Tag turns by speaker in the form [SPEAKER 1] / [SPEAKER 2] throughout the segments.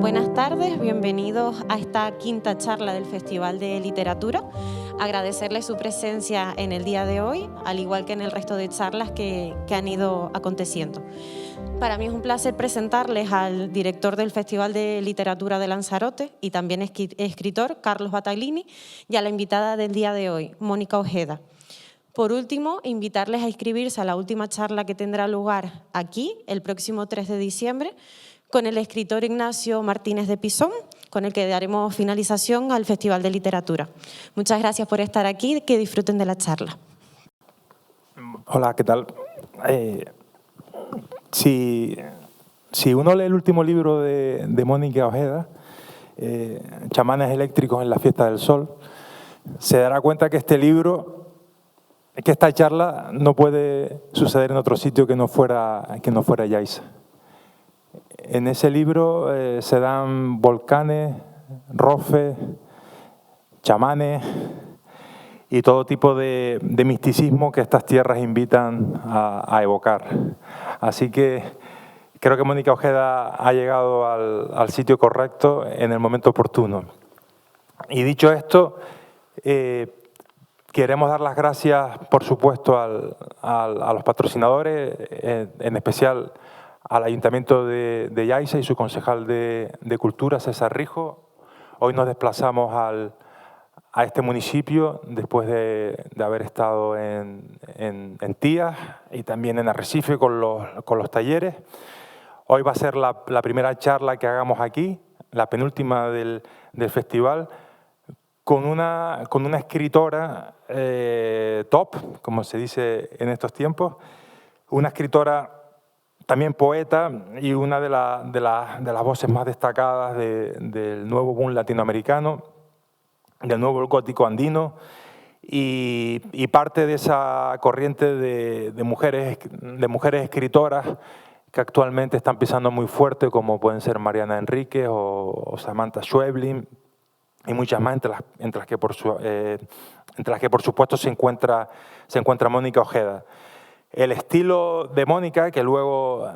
[SPEAKER 1] Buenas tardes, bienvenidos a esta quinta charla del Festival de Literatura. Agradecerles su presencia en el día de hoy, al igual que en el resto de charlas que han ido aconteciendo. Para mí es un placer presentarles al director del Festival de Literatura de Lanzarote y también escritor, Carlos Battaglini, y a la invitada del día de hoy, Mónica Ojeda. Por último, invitarles a inscribirse a la última charla que tendrá lugar aquí, el próximo 3 de diciembre, con el escritor Ignacio Martínez de Pisón, con el que daremos finalización al Festival de Literatura. Muchas gracias por estar aquí, que disfruten de la charla.
[SPEAKER 2] Hola, ¿qué tal? Si uno lee el último libro de Mónica Ojeda, Chamanes eléctricos en la fiesta del sol, se dará cuenta que que esta charla no puede suceder en otro sitio que no fuera Yaiza. En ese libro se dan volcanes, rofes, chamanes y todo tipo de misticismo que estas tierras invitan a evocar. Así que creo que Mónica Ojeda ha llegado al sitio correcto en el momento oportuno. Y dicho esto, queremos dar las gracias, por supuesto, a los patrocinadores, en especial al Ayuntamiento de Yaiza y su concejal de Cultura, César Rijo. Hoy nos desplazamos a este municipio después de haber estado en Tías y también en Arrecife con los talleres. Hoy va a ser la primera charla que hagamos aquí, la penúltima del festival, con una escritora top, como se dice en estos tiempos, una escritora también poeta y una de las voces más destacadas del nuevo boom latinoamericano, del nuevo gótico andino, y parte de esa corriente de mujeres escritoras que actualmente están pisando muy fuerte, como pueden ser Mariana Enríquez o Samantha Schweblin, y muchas más, entre las que por supuesto se encuentra Mónica Ojeda. El estilo de Mónica, que luego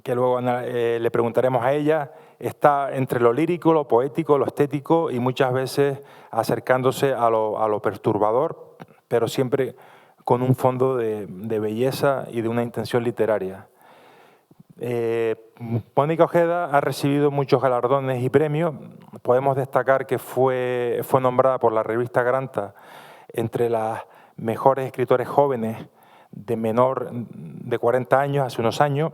[SPEAKER 2] le preguntaremos a ella, está entre lo lírico, lo poético, lo estético y muchas veces acercándose a lo perturbador, pero siempre con un fondo de belleza y de una intención literaria. Mónica Ojeda ha recibido muchos galardones y premios. Podemos destacar que fue nombrada por la revista Granta entre las mejores escritores jóvenes de menor de 40 años hace unos años,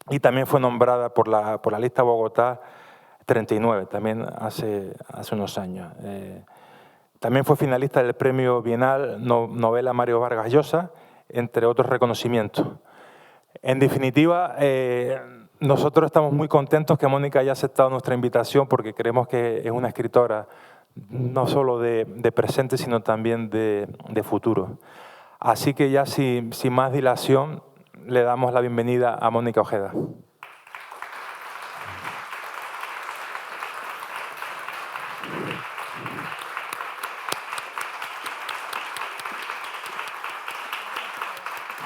[SPEAKER 2] y también fue nombrada por la lista Bogotá 39, también hace unos años. También fue finalista del premio Bienal Novela Mario Vargas Llosa, entre otros reconocimientos. En definitiva, nosotros estamos muy contentos que Mónica haya aceptado nuestra invitación, porque creemos que es una escritora no solo de presente, sino también de futuro. Así que ya sin más dilación, le damos la bienvenida a Mónica Ojeda.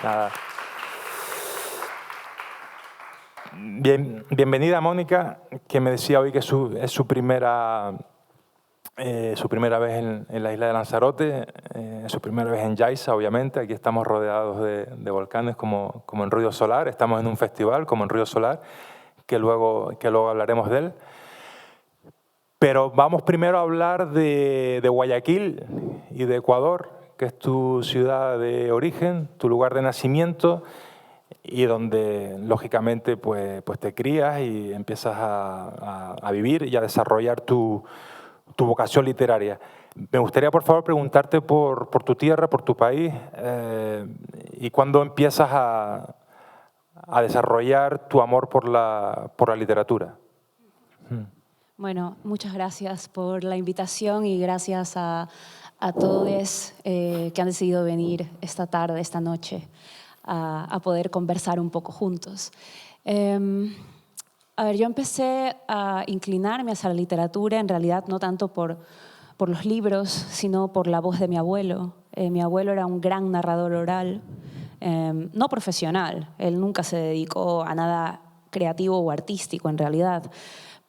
[SPEAKER 2] Nada. Bienvenida, Mónica, que me decía hoy que es su primera vez en la isla de Lanzarote, su primera vez en Yaiza, obviamente. Aquí estamos rodeados de volcanes como en Ruido Solar, estamos en un festival como en Ruido Solar, que luego hablaremos de él. Pero vamos primero a hablar de Guayaquil y de Ecuador, que es tu ciudad de origen, tu lugar de nacimiento, y donde lógicamente pues te crías y empiezas a vivir y a desarrollar tu vocación literaria. Me gustaría, por favor, preguntarte por tu tierra, por tu país, y cuándo empiezas a desarrollar tu amor por la literatura.
[SPEAKER 3] Bueno, muchas gracias por la invitación y gracias a todos que han decidido venir esta tarde, esta noche, a poder conversar un poco juntos. Yo empecé a inclinarme hacia la literatura, en realidad no tanto por los libros, sino por la voz de mi abuelo. Mi abuelo era un gran narrador oral, no profesional, él nunca se dedicó a nada creativo o artístico en realidad,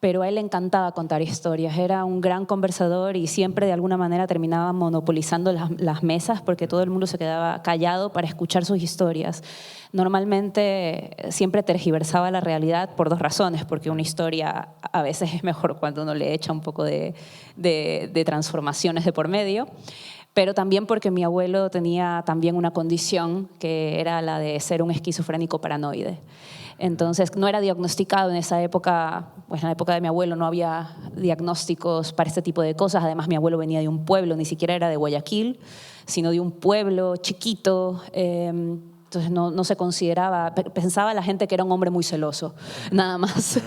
[SPEAKER 3] pero a él le encantaba contar historias. Era un gran conversador y siempre de alguna manera terminaba monopolizando las mesas porque todo el mundo se quedaba callado para escuchar sus historias. Normalmente siempre tergiversaba la realidad por dos razones, porque una historia a veces es mejor cuando uno le echa un poco de transformaciones de por medio, pero también porque mi abuelo tenía también una condición que era la de ser un esquizofrénico paranoide. Entonces, no era diagnosticado en esa época, pues en la época de mi abuelo no había diagnósticos para este tipo de cosas. Además, mi abuelo venía de un pueblo, ni siquiera era de Guayaquil, sino de un pueblo chiquito. Entonces, no se consideraba, pensaba la gente que era un hombre muy celoso, nada más.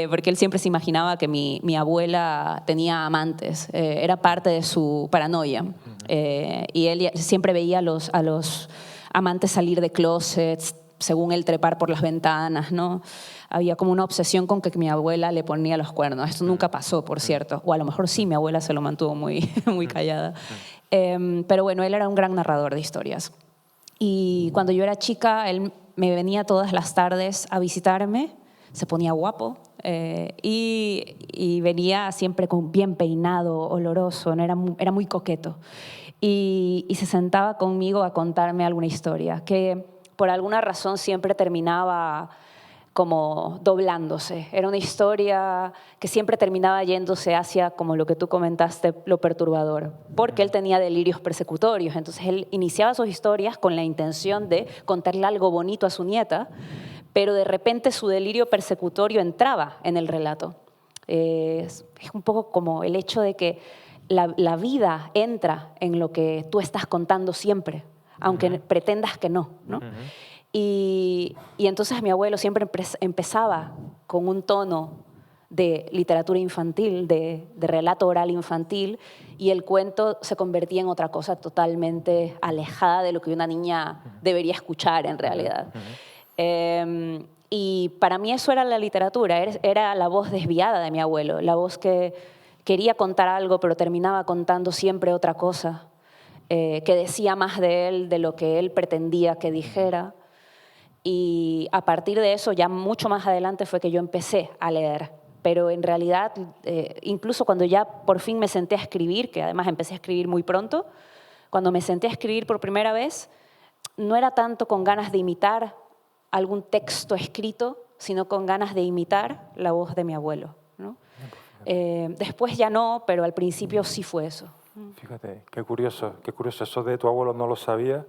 [SPEAKER 3] Porque él siempre se imaginaba que mi abuela tenía amantes, era parte de su paranoia. Y él siempre veía a los amantes salir de closets, según él trepar por las ventanas, ¿no? Había como una obsesión con que mi abuela le ponía los cuernos. Esto nunca pasó, por cierto. O a lo mejor sí, mi abuela se lo mantuvo muy, muy callada. Pero bueno, él era un gran narrador de historias. Y cuando yo era chica, él me venía todas las tardes a visitarme, se ponía guapo y venía siempre bien peinado, oloroso, ¿no? Era muy coqueto. Y se sentaba conmigo a contarme alguna historia que por alguna razón siempre terminaba como doblándose. Era una historia que siempre terminaba yéndose hacia, como lo que tú comentaste, lo perturbador, porque él tenía delirios persecutorios. Entonces él iniciaba sus historias con la intención de contarle algo bonito a su nieta, pero de repente su delirio persecutorio entraba en el relato. Es un poco como el hecho de que la vida entra en lo que tú estás contando siempre, aunque pretendas que no, ¿no? Y entonces mi abuelo siempre empezaba con un tono de literatura infantil, de relato oral infantil, y el cuento se convertía en otra cosa totalmente alejada de lo que una niña debería escuchar en realidad. Y para mí eso era la literatura, era la voz desviada de mi abuelo, la voz que quería contar algo pero terminaba contando siempre otra cosa, que decía más de él de lo que él pretendía que dijera. Y a partir de eso, ya mucho más adelante fue que yo empecé a leer. Pero en realidad, incluso cuando ya por fin me senté a escribir, que además empecé a escribir muy pronto, cuando me senté a escribir por primera vez, no era tanto con ganas de imitar algún texto escrito, sino con ganas de imitar la voz de mi abuelo, ¿no? Después ya no, pero al principio sí fue eso.
[SPEAKER 2] Fíjate, qué curioso. Eso de tu abuelo no lo sabía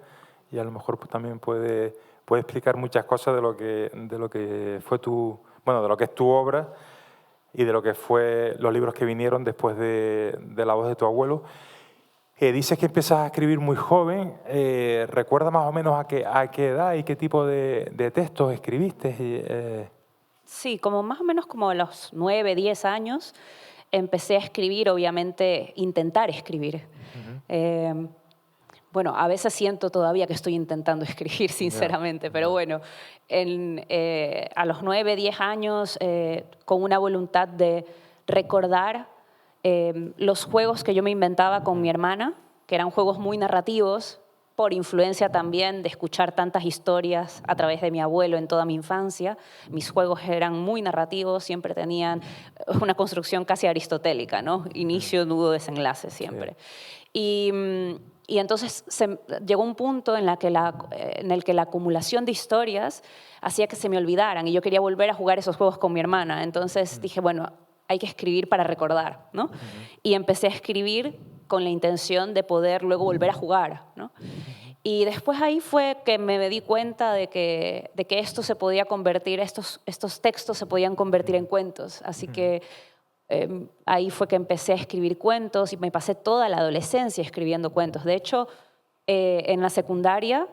[SPEAKER 2] y a lo mejor pues, también puede explicar muchas cosas de lo que fue de lo que es tu obra y de lo que fue los libros que vinieron después de la voz de tu abuelo. Dices que empiezas a escribir muy joven. ¿Recuerdas más o menos a qué edad y qué tipo de textos escribiste?
[SPEAKER 3] Sí, más o menos como a los 9, 10 años empecé a escribir, obviamente intentar escribir. Bueno, a veces siento todavía que estoy intentando escribir, sinceramente, pero bueno, a los 9, 10 años, con una voluntad de recordar los juegos que yo me inventaba con mi hermana, que eran juegos muy narrativos, por influencia también de escuchar tantas historias a través de mi abuelo en toda mi infancia. Mis juegos eran muy narrativos, siempre tenían una construcción casi aristotélica, ¿no? Inicio, nudo, desenlace siempre. Sí. Y entonces llegó un punto en el que la acumulación de historias hacía que se me olvidaran y yo quería volver a jugar esos juegos con mi hermana. Entonces dije, bueno, hay que escribir para recordar, ¿no? Y empecé a escribir con la intención de poder luego volver a jugar, ¿no? Y después ahí fue que me di cuenta de que esto se podía convertir, estos textos se podían convertir en cuentos. Así que ahí fue que empecé a escribir cuentos y me pasé toda la adolescencia escribiendo cuentos. De hecho, en la secundaria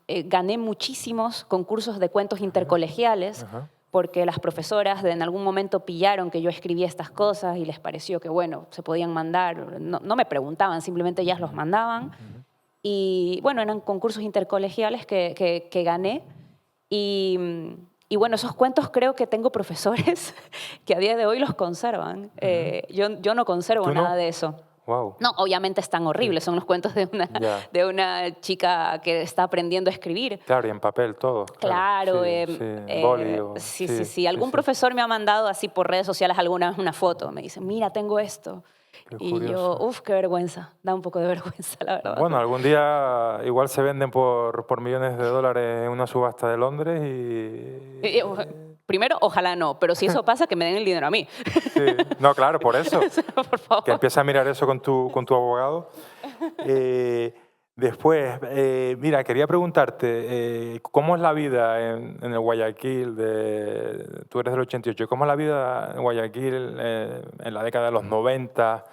[SPEAKER 3] gané muchísimos concursos de cuentos intercolegiales, porque las profesoras en algún momento pillaron que yo escribía estas cosas y les pareció que, bueno, se podían mandar. No me preguntaban, simplemente ellas los mandaban. Y, bueno, eran concursos intercolegiales que gané. Y, bueno, esos cuentos creo que tengo profesores que a día de hoy los conservan. Yo no conservo nada de eso.
[SPEAKER 2] Wow.
[SPEAKER 3] No, obviamente están horribles, son los cuentos de una chica que está aprendiendo a escribir.
[SPEAKER 2] Claro, y en papel todo.
[SPEAKER 3] Claro,
[SPEAKER 2] boli
[SPEAKER 3] sí. Algún profesor me ha mandado así por redes sociales alguna vez una foto. Me dice, mira, tengo esto.
[SPEAKER 2] Qué
[SPEAKER 3] y
[SPEAKER 2] curioso.
[SPEAKER 3] yo, qué vergüenza. Da un poco de vergüenza, la verdad.
[SPEAKER 2] Bueno, algún día igual se venden por millones de dólares en una subasta de Londres y...
[SPEAKER 3] Primero, ojalá no, pero si eso pasa, que me den el dinero a mí.
[SPEAKER 2] Sí. No, claro, por eso.
[SPEAKER 3] Por favor.
[SPEAKER 2] Que empieces a mirar eso con tu abogado. Después, mira, quería preguntarte, ¿cómo es la vida en el Guayaquil? Tú eres del 88, ¿cómo es la vida en Guayaquil en la década de los 90?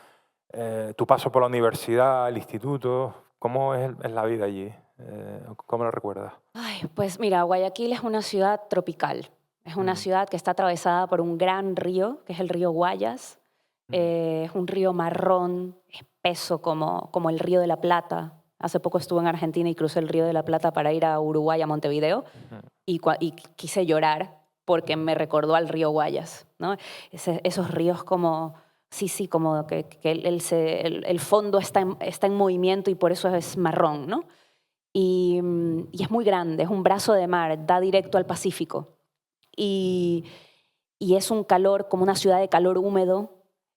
[SPEAKER 2] Tu paso por la universidad, el instituto, ¿cómo es la vida allí? ¿Cómo lo recuerdas?
[SPEAKER 3] Ay, pues mira, Guayaquil es una ciudad tropical. Es una ciudad que está atravesada por un gran río, que es el río Guayas. Es un río marrón, espeso como el río de la Plata. Hace poco estuve en Argentina y crucé el río de la Plata para ir a Uruguay, a Montevideo, y quise llorar porque me recordó al río Guayas, ¿no? Esos ríos como... Sí, como que el fondo está en movimiento y por eso es marrón, ¿no? Y es muy grande, es un brazo de mar, da directo al Pacífico. Y es un calor, como una ciudad de calor húmedo,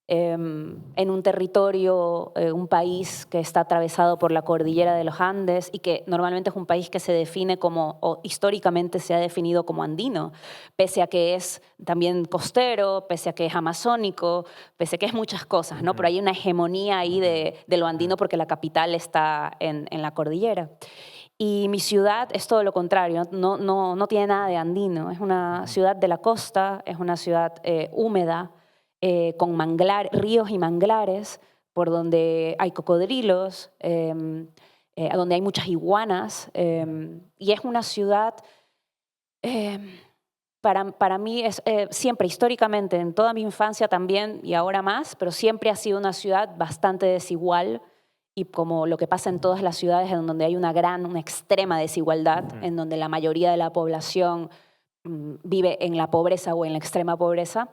[SPEAKER 3] en un territorio, un país que está atravesado por la cordillera de los Andes y que normalmente es un país que se define como, o históricamente se ha definido como andino, pese a que es también costero, pese a que es amazónico, pese a que es muchas cosas, ¿no? Pero hay una hegemonía ahí de lo andino porque la capital está en la cordillera. Y mi ciudad es todo lo contrario, no tiene nada de andino. Es una ciudad de la costa, es una ciudad húmeda, con ríos y manglares, por donde hay cocodrilos, donde hay muchas iguanas. Y es una ciudad, para mí, siempre históricamente, en toda mi infancia también y ahora más, pero siempre ha sido una ciudad bastante desigual. Y como lo que pasa en todas las ciudades en donde hay una extrema desigualdad, en donde la mayoría de la población vive en la pobreza o en la extrema pobreza,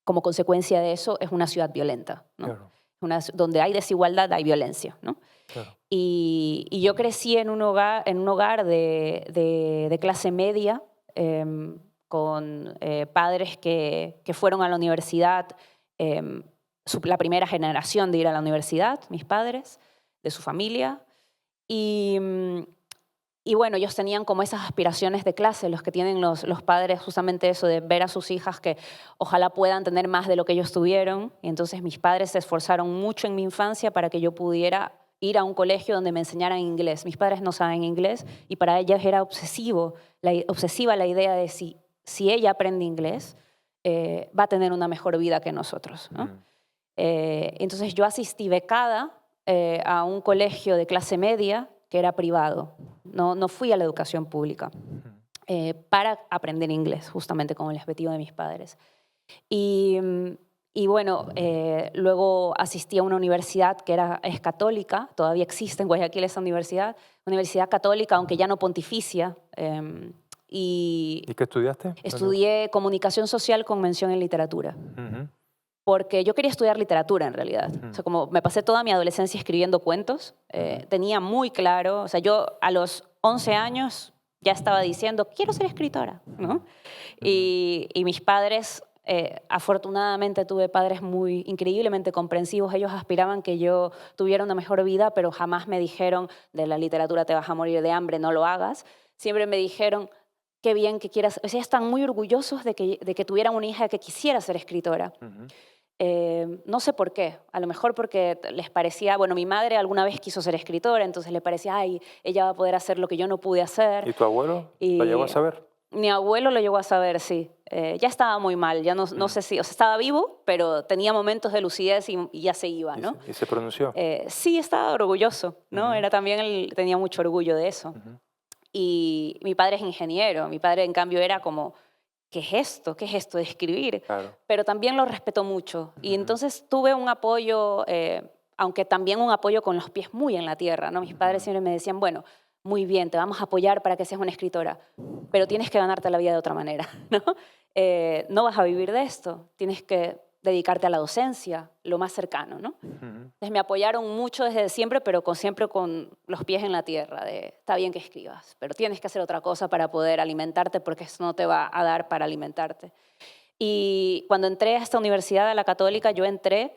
[SPEAKER 3] como consecuencia de eso es una ciudad violenta, ¿no? Claro. Donde hay desigualdad hay violencia, ¿no? Claro. Y yo crecí en un hogar de clase media, con padres que fueron a la universidad, la primera generación de ir a la universidad, mis padres, de su familia. Y bueno, ellos tenían como esas aspiraciones de clase, los que tienen los padres, justamente eso de ver a sus hijas que ojalá puedan tener más de lo que ellos tuvieron. Y entonces mis padres se esforzaron mucho en mi infancia para que yo pudiera ir a un colegio donde me enseñaran inglés. Mis padres no saben inglés y para ellas era obsesiva la idea de si ella aprende inglés, va a tener una mejor vida que nosotros, ¿no? Entonces yo asistí becada a un colegio de clase media que era privado. No fui a la educación pública para aprender inglés, justamente con el objetivo de mis padres. Y bueno, luego asistí a una universidad que es católica, todavía existe en Guayaquil esa universidad católica, aunque ya no pontificia. ¿Y
[SPEAKER 2] qué estudiaste?
[SPEAKER 3] Estudié comunicación social con mención en literatura. Porque yo quería estudiar literatura en realidad. O sea, como me pasé toda mi adolescencia escribiendo cuentos, tenía muy claro, o sea, yo a los 11 años ya estaba diciendo, quiero ser escritora, ¿no? Y mis padres, afortunadamente tuve padres muy increíblemente comprensivos, ellos aspiraban que yo tuviera una mejor vida, pero jamás me dijeron, de la literatura te vas a morir de hambre, no lo hagas. Siempre me dijeron, qué bien que quieras, o sea, están muy orgullosos de que tuvieran una hija que quisiera ser escritora. No sé por qué, a lo mejor porque les parecía, bueno, mi madre alguna vez quiso ser escritora, entonces le parecía, ay, ella va a poder hacer lo que yo no pude hacer.
[SPEAKER 2] ¿Y tu abuelo lo llegó a saber?
[SPEAKER 3] Mi abuelo lo llegó a saber, sí. Ya estaba muy mal, ya no sé si, o sea, estaba vivo, pero tenía momentos de lucidez y ya se iba, ¿no?
[SPEAKER 2] ¿Y se pronunció?
[SPEAKER 3] Sí, estaba orgulloso, ¿no? Era también él tenía mucho orgullo de eso. Y mi padre es ingeniero, mi padre en cambio era como, ¿qué es esto? ¿Qué es esto de escribir? Claro. Pero también lo respetó mucho. Y entonces tuve un apoyo, aunque también un apoyo con los pies muy en la tierra, ¿no? Mis padres siempre me decían, bueno, muy bien, te vamos a apoyar para que seas una escritora, pero tienes que ganarte la vida de otra manera, ¿no? No vas a vivir de esto, tienes que dedicarte a la docencia, lo más cercano, ¿no? Entonces me apoyaron mucho desde siempre, pero siempre con los pies en la tierra, de está bien que escribas, pero tienes que hacer otra cosa para poder alimentarte porque eso no te va a dar para alimentarte. Y cuando entré a esta universidad, a la Católica, yo entré,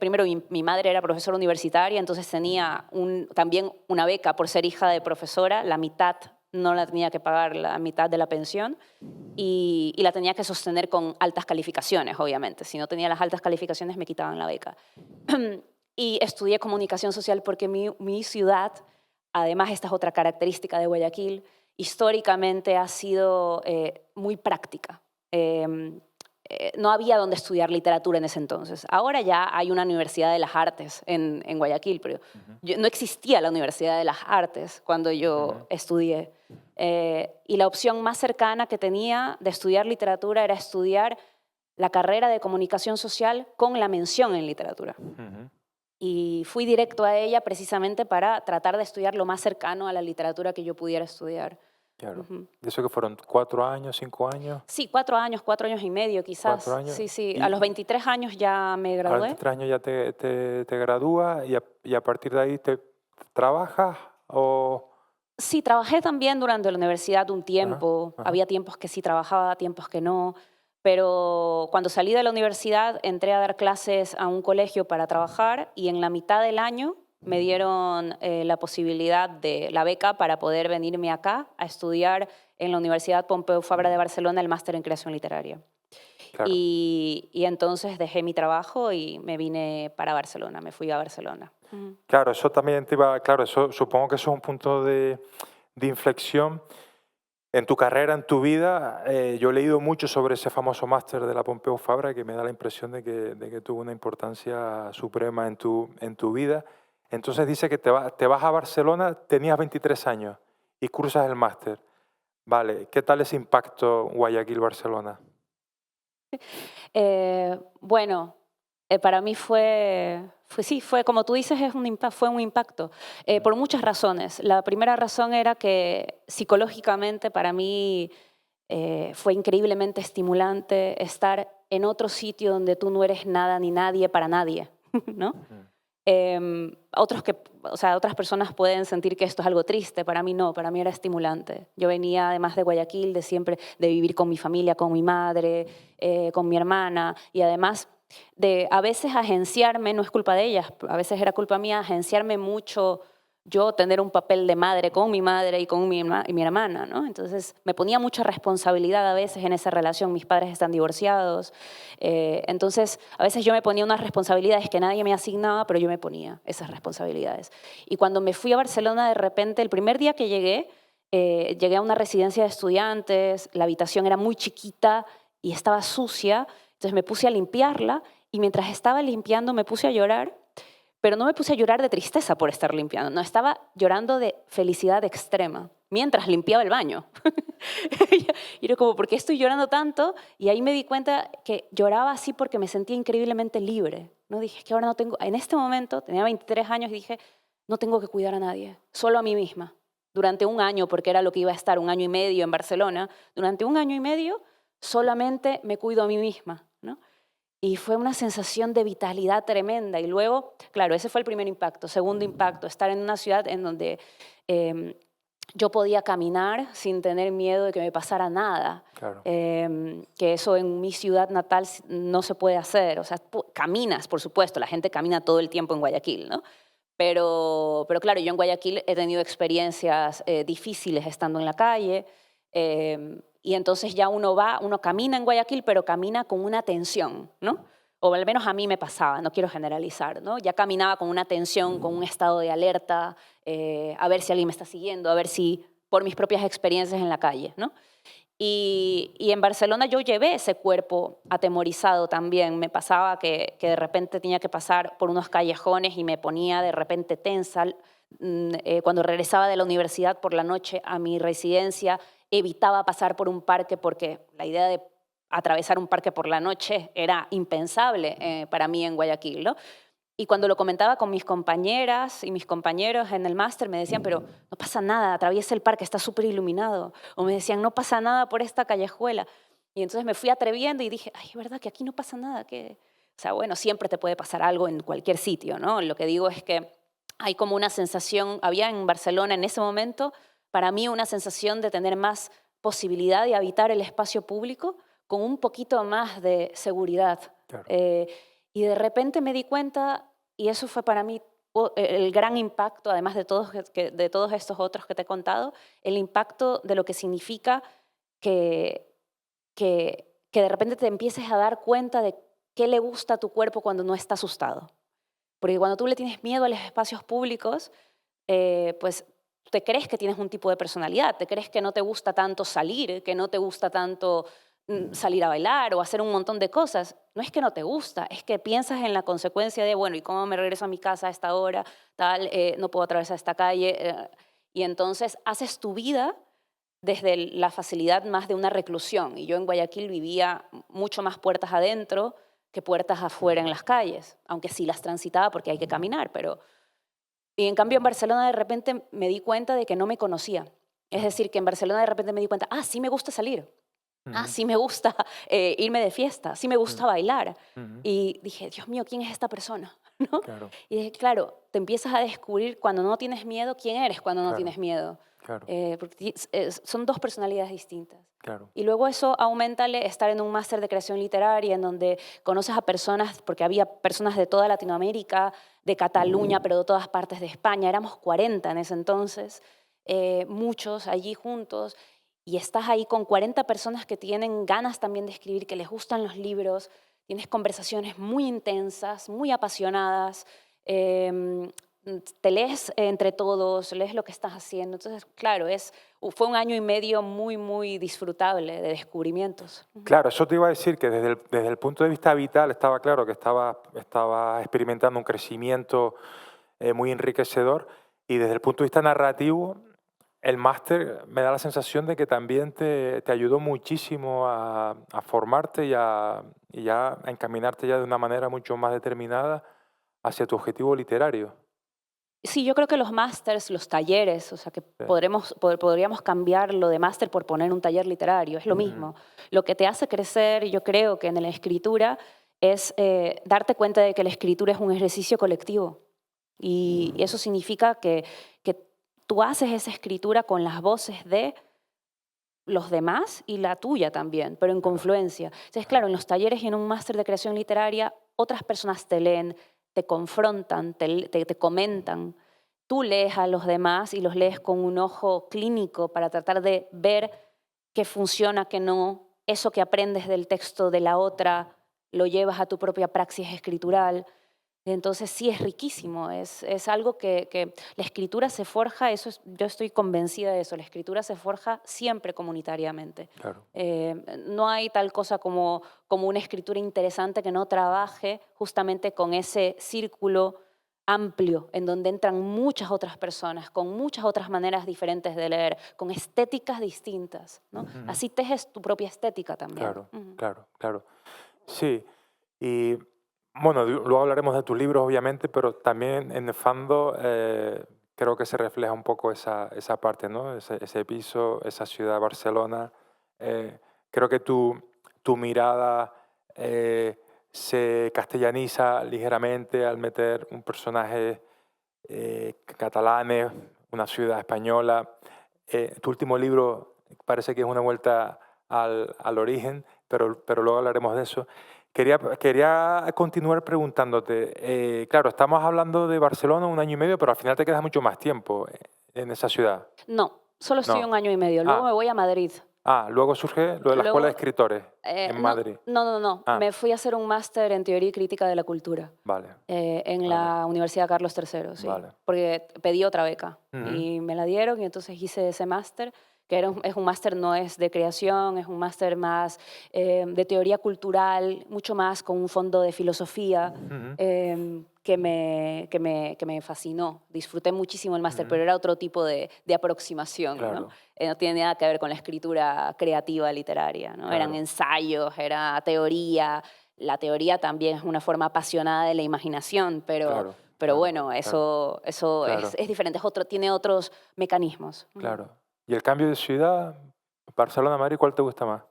[SPEAKER 3] primero mi madre era profesora universitaria, entonces tenía también una beca por ser hija de profesora, la mitad no la tenía que pagar, la mitad de la pensión, y la tenía que sostener con altas calificaciones, obviamente. Si no tenía las altas calificaciones me quitaban la beca. Y estudié comunicación social porque mi ciudad, además esta es otra característica de Guayaquil, históricamente ha sido muy práctica. No había donde estudiar literatura en ese entonces. Ahora ya hay una Universidad de las Artes en Guayaquil, pero no existía la Universidad de las Artes cuando yo estudié. Y la opción más cercana que tenía de estudiar literatura era estudiar la carrera de comunicación social con la mención en literatura. Y fui directo a ella precisamente para tratar de estudiar lo más cercano a la literatura que yo pudiera estudiar.
[SPEAKER 2] Claro. ¿De eso que fueron 4 años, 5 años?
[SPEAKER 3] Sí, 4 años y medio quizás.
[SPEAKER 2] 4 años.
[SPEAKER 3] Sí, sí. A los 23 años ya me gradué.
[SPEAKER 2] A los 23 años ya te gradúas y a partir de ahí te trabajas o...
[SPEAKER 3] Sí, trabajé también durante la universidad un tiempo. Había tiempos que sí trabajaba, tiempos que no. Pero cuando salí de la universidad entré a dar clases a un colegio para trabajar y en la mitad del año me dieron la posibilidad de la beca para poder venirme acá a estudiar en la Universidad Pompeu Fabra de Barcelona el máster en creación literaria. Claro. Y entonces dejé mi trabajo y me vine para Barcelona, me fui a Barcelona.
[SPEAKER 2] Claro, eso también te iba, claro, eso, supongo que eso es un punto de inflexión en tu carrera, en tu vida. Yo he leído mucho sobre ese famoso máster de la Pompeu Fabra que me da la impresión de que tuvo una importancia suprema en tu vida. Entonces dice que te vas a Barcelona, tenías 23 años y cursas el máster. Vale, ¿qué tal ese impacto Guayaquil-Barcelona?
[SPEAKER 3] Bueno, para mí fue como tú dices, fue un impacto por muchas razones. La primera razón era que psicológicamente para mí fue increíblemente estimulante estar en otro sitio donde tú no eres nada ni nadie para nadie, ¿no? Otras personas pueden sentir que esto es algo triste, para mí no, para mí era estimulante. Yo venía además de Guayaquil, de vivir con mi familia, con mi madre, con mi hermana y además de a veces agenciarme, no es culpa de ellas, a veces era culpa mía, agenciarme mucho yo, tener un papel de madre con mi madre y con mi hermana, ¿no? Entonces me ponía mucha responsabilidad a veces en esa relación, mis padres están divorciados, entonces a veces yo me ponía unas responsabilidades que nadie me asignaba, pero yo me ponía esas responsabilidades. Y cuando me fui a Barcelona de repente, el primer día que llegué a una residencia de estudiantes, la habitación era muy chiquita y estaba sucia, entonces me puse a limpiarla y mientras estaba limpiando me puse a llorar, pero no me puse a llorar de tristeza por estar limpiando, no, estaba llorando de felicidad extrema mientras limpiaba el baño. Y era como, ¿por qué estoy llorando tanto? Y ahí me di cuenta que lloraba así porque me sentía increíblemente libre. ¿No? Dije, es que ahora no tengo, en este momento, tenía 23 años y dije, no tengo que cuidar a nadie, solo a mí misma. Durante un año, porque era lo que iba a estar 1 año y medio en Barcelona, durante 1 año y medio solamente me cuido a mí misma, ¿no? Y fue una sensación de vitalidad tremenda. Y luego, claro, ese fue el primer impacto. Segundo impacto, estar en una ciudad en donde yo podía caminar sin tener miedo de que me pasara nada. Claro. Que eso en mi ciudad natal no se puede hacer. O sea, caminas, por supuesto, la gente camina todo el tiempo en Guayaquil, ¿no? Pero claro, yo en Guayaquil he tenido experiencias difíciles estando en la calle. Y entonces ya uno camina en Guayaquil, pero camina con una tensión, ¿no? O al menos a mí me pasaba, no quiero generalizar, ¿no? Ya caminaba con una tensión, con un estado de alerta, a ver si alguien me está siguiendo, a ver si, por mis propias experiencias en la calle, ¿no? Y en Barcelona yo llevé ese cuerpo atemorizado también. Me pasaba que de repente tenía que pasar por unos callejones y me ponía de repente tensa. Cuando regresaba de la universidad por la noche a mi residencia, evitaba pasar por un parque porque la idea de atravesar un parque por la noche era impensable para mí en Guayaquil, ¿no? Y cuando lo comentaba con mis compañeras y mis compañeros en el máster me decían, pero no pasa nada, atraviesa el parque, está súper iluminado. O me decían, no pasa nada por esta callejuela. Y entonces me fui atreviendo y dije, ay, es verdad que aquí no pasa nada. O sea, bueno, siempre te puede pasar algo en cualquier sitio, ¿no? Lo que digo es que hay como una sensación, había en Barcelona en ese momento, para mí una sensación de tener más posibilidad de habitar el espacio público con un poquito más de seguridad.
[SPEAKER 2] Claro.
[SPEAKER 3] Y de repente me di cuenta, y eso fue para mí el gran impacto, además de todos estos otros que te he contado, el impacto de lo que significa que de repente te empieces a dar cuenta de qué le gusta a tu cuerpo cuando no está asustado. Porque cuando tú le tienes miedo a los espacios públicos, pues te crees que tienes un tipo de personalidad, te crees que no te gusta tanto salir, que no te gusta tanto salir a bailar o hacer un montón de cosas. No es que no te gusta, es que piensas en la consecuencia de, bueno, ¿y cómo me regreso a mi casa a esta hora? Tal, no puedo atravesar esta calle. Y entonces haces tu vida desde la facilidad más de una reclusión. Y yo en Guayaquil vivía mucho más puertas adentro que puertas afuera en las calles, aunque sí las transitaba porque hay que caminar, pero... Y en cambio en Barcelona de repente me di cuenta de que no me conocía. Es decir, que en Barcelona de repente me di cuenta, sí me gusta salir, sí me gusta irme de fiesta, sí me gusta bailar. Y dije, Dios mío, ¿quién es esta persona? ¿No?
[SPEAKER 2] Claro.
[SPEAKER 3] Y dije, claro, te empiezas a descubrir cuando no tienes miedo, quién eres cuando no
[SPEAKER 2] Claro.
[SPEAKER 3] tienes miedo.
[SPEAKER 2] Claro.
[SPEAKER 3] Porque son dos personalidades distintas.
[SPEAKER 2] Claro.
[SPEAKER 3] Y luego eso aumentale estar en un máster de creación literaria en donde conoces a personas, porque había personas de toda Latinoamérica, de Cataluña, pero de todas partes de España. Éramos 40 en ese entonces, muchos allí juntos. Y estás ahí con 40 personas que tienen ganas también de escribir, que les gustan los libros. Tienes conversaciones muy intensas, muy apasionadas. Te lees entre todos, lees lo que estás haciendo. Entonces, claro, fue un año y medio muy, muy disfrutable de descubrimientos.
[SPEAKER 2] Claro, eso te iba a decir que desde el punto de vista vital estaba claro que estaba experimentando un crecimiento muy enriquecedor, y desde el punto de vista narrativo, el máster me da la sensación de que también te ayudó muchísimo a formarte y a encaminarte ya de una manera mucho más determinada hacia tu objetivo literario.
[SPEAKER 3] Sí, yo creo que los másters, los talleres, o sea, que podríamos cambiarlo de máster por poner un taller literario, es lo mismo. Lo que te hace crecer, yo creo que en la escritura, es darte cuenta de que la escritura es un ejercicio colectivo. Y eso significa que tú haces esa escritura con las voces de los demás y la tuya también, pero en confluencia. Entonces, claro, en los talleres y en un máster de creación literaria, otras personas te leen, te confrontan, te comentan. Tú lees a los demás y los lees con un ojo clínico para tratar de ver qué funciona, qué no. Eso que aprendes del texto de la otra lo llevas a tu propia praxis escritural. Entonces sí es riquísimo, es algo que la escritura se forja, yo estoy convencida de eso, la escritura se forja siempre comunitariamente.
[SPEAKER 2] Claro.
[SPEAKER 3] No hay tal cosa como una escritura interesante que no trabaje justamente con ese círculo amplio en donde entran muchas otras personas, con muchas otras maneras diferentes de leer, con estéticas distintas, ¿no? Así tejes tu propia estética también.
[SPEAKER 2] Claro, claro. Sí, y bueno, luego hablaremos de tus libros, obviamente, pero también en el fondo creo que se refleja un poco esa parte, ¿no? Ese piso, esa ciudad, Barcelona. Creo que tu mirada se castellaniza ligeramente al meter un personaje catalán, una ciudad española. Tu último libro parece que es una vuelta al origen, pero luego hablaremos de eso. Quería continuar preguntándote, claro, estamos hablando de Barcelona 1 año y medio, pero al final te quedas mucho más tiempo en esa ciudad.
[SPEAKER 3] No, solo estoy 1 año y medio, luego me voy a Madrid.
[SPEAKER 2] Luego surge lo de la Escuela de Escritores en Madrid.
[SPEAKER 3] No. Me fui a hacer un máster en Teoría y Crítica de la Cultura.
[SPEAKER 2] Vale.
[SPEAKER 3] En la Universidad Carlos III, sí.
[SPEAKER 2] Vale.
[SPEAKER 3] Porque pedí otra beca y me la dieron y entonces hice ese máster, que es un máster, no es de creación, es un máster más de teoría cultural, mucho más con un fondo de filosofía que me fascinó. Disfruté muchísimo el máster, pero era otro tipo de aproximación,
[SPEAKER 2] Claro.
[SPEAKER 3] ¿no? No tiene nada que ver con la escritura creativa literaria, ¿no?
[SPEAKER 2] Claro.
[SPEAKER 3] Eran ensayos, era teoría. La teoría también es una forma apasionada de la imaginación, pero bueno, eso es diferente, tiene otros mecanismos.
[SPEAKER 2] Claro. ¿Y el cambio de ciudad, Barcelona-Madrid, cuál te gusta más?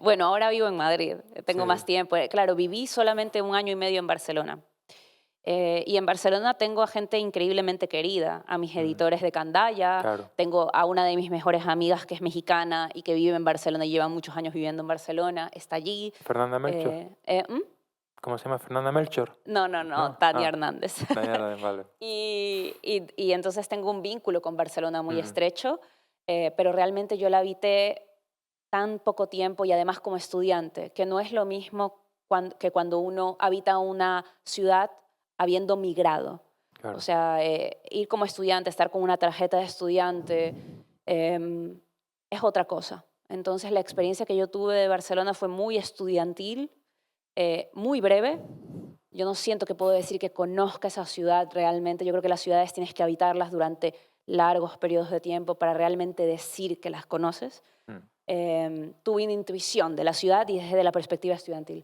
[SPEAKER 3] Bueno, ahora vivo en Madrid, tengo
[SPEAKER 2] Sí,
[SPEAKER 3] más tiempo. Claro, viví solamente 1 año y medio en Barcelona. Y en Barcelona tengo a gente increíblemente querida, a mis editores de Candaya,
[SPEAKER 2] claro.
[SPEAKER 3] tengo a una de mis mejores amigas que es mexicana y que vive en Barcelona y lleva muchos años viviendo en Barcelona, está allí.
[SPEAKER 2] Fernanda Melchor.
[SPEAKER 3] ¿Mm?
[SPEAKER 2] ¿Cómo se llama? Fernanda Melchor.
[SPEAKER 3] No, no, no,
[SPEAKER 2] ¿No?
[SPEAKER 3] Tania
[SPEAKER 2] Ah,
[SPEAKER 3] Hernández.
[SPEAKER 2] Daniela, vale.
[SPEAKER 3] Y entonces tengo un vínculo con Barcelona muy
[SPEAKER 2] Mm,
[SPEAKER 3] estrecho, pero realmente yo la habité tan poco tiempo y además como estudiante, que no es lo mismo que cuando uno habita una ciudad habiendo migrado. O
[SPEAKER 2] claro.
[SPEAKER 3] sea, ir como estudiante, estar con una tarjeta de estudiante, es otra cosa. Entonces la experiencia que yo tuve de Barcelona fue muy estudiantil, muy breve. Yo no siento que puedo decir que conozca esa ciudad realmente. Yo creo que las ciudades tienes que habitarlas durante largos periodos de tiempo para realmente decir que las conoces.
[SPEAKER 2] Mm,
[SPEAKER 3] Tuve una intuición de la ciudad y desde la perspectiva estudiantil.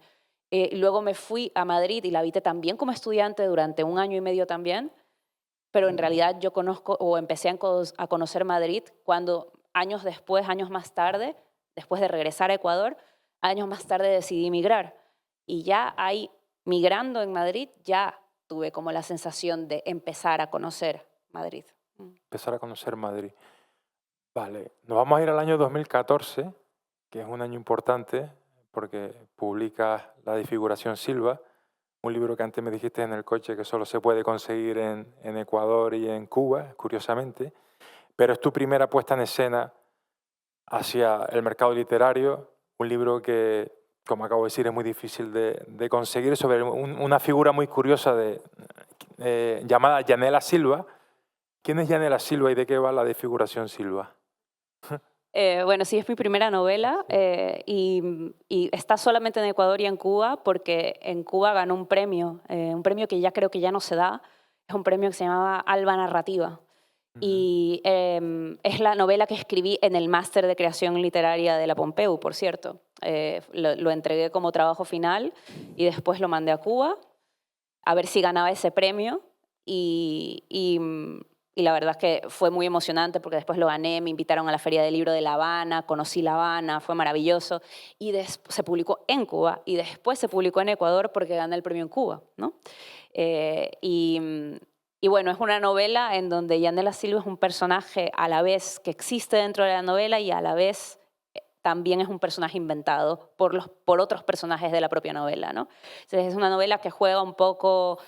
[SPEAKER 3] Luego me fui a Madrid y la habité también como estudiante durante 1 año y medio también, pero en realidad yo conozco o empecé a conocer Madrid cuando años después, años más tarde, después de regresar a Ecuador, años más tarde decidí emigrar. Y ya ahí, migrando en Madrid, ya tuve como la sensación de empezar a conocer Madrid.
[SPEAKER 2] empezar a conocer Madrid. Vale, nos vamos a ir al año 2014, que es un año importante porque publicas La Desfiguración Silva, un libro que antes me dijiste en el coche que solo se puede conseguir en Ecuador y en Cuba, curiosamente, pero es tu primera puesta en escena hacia el mercado literario, un libro que, como acabo de decir, es muy difícil de conseguir, sobre una figura muy curiosa llamada Yanela Silva. ¿Quién es Yanela Silva y de qué va La Desfiguración Silva?
[SPEAKER 3] Bueno, sí, es mi primera novela
[SPEAKER 2] Sí.
[SPEAKER 3] y está solamente en Ecuador y en Cuba porque en Cuba ganó un premio que ya creo que ya no se da, es un premio que se llamaba Alba Narrativa.
[SPEAKER 2] Ujú.
[SPEAKER 3] Y es la novela que escribí en el máster de creación literaria de la Pompeu, por cierto. Lo entregué como trabajo final y después lo mandé a Cuba a ver si ganaba ese premio y la verdad es que fue muy emocionante porque después lo gané, me invitaron a la Feria del Libro de La Habana, conocí La Habana, fue maravilloso y se publicó en Cuba y después se publicó en Ecuador porque gané el premio en Cuba, ¿no? Eh, y, y bueno, es una novela en donde Yanela Silva es un personaje a la vez que existe dentro de la novela y a la vez también es un personaje inventado por otros personajes de la propia novela, ¿no? Entonces es una novela que juega un poco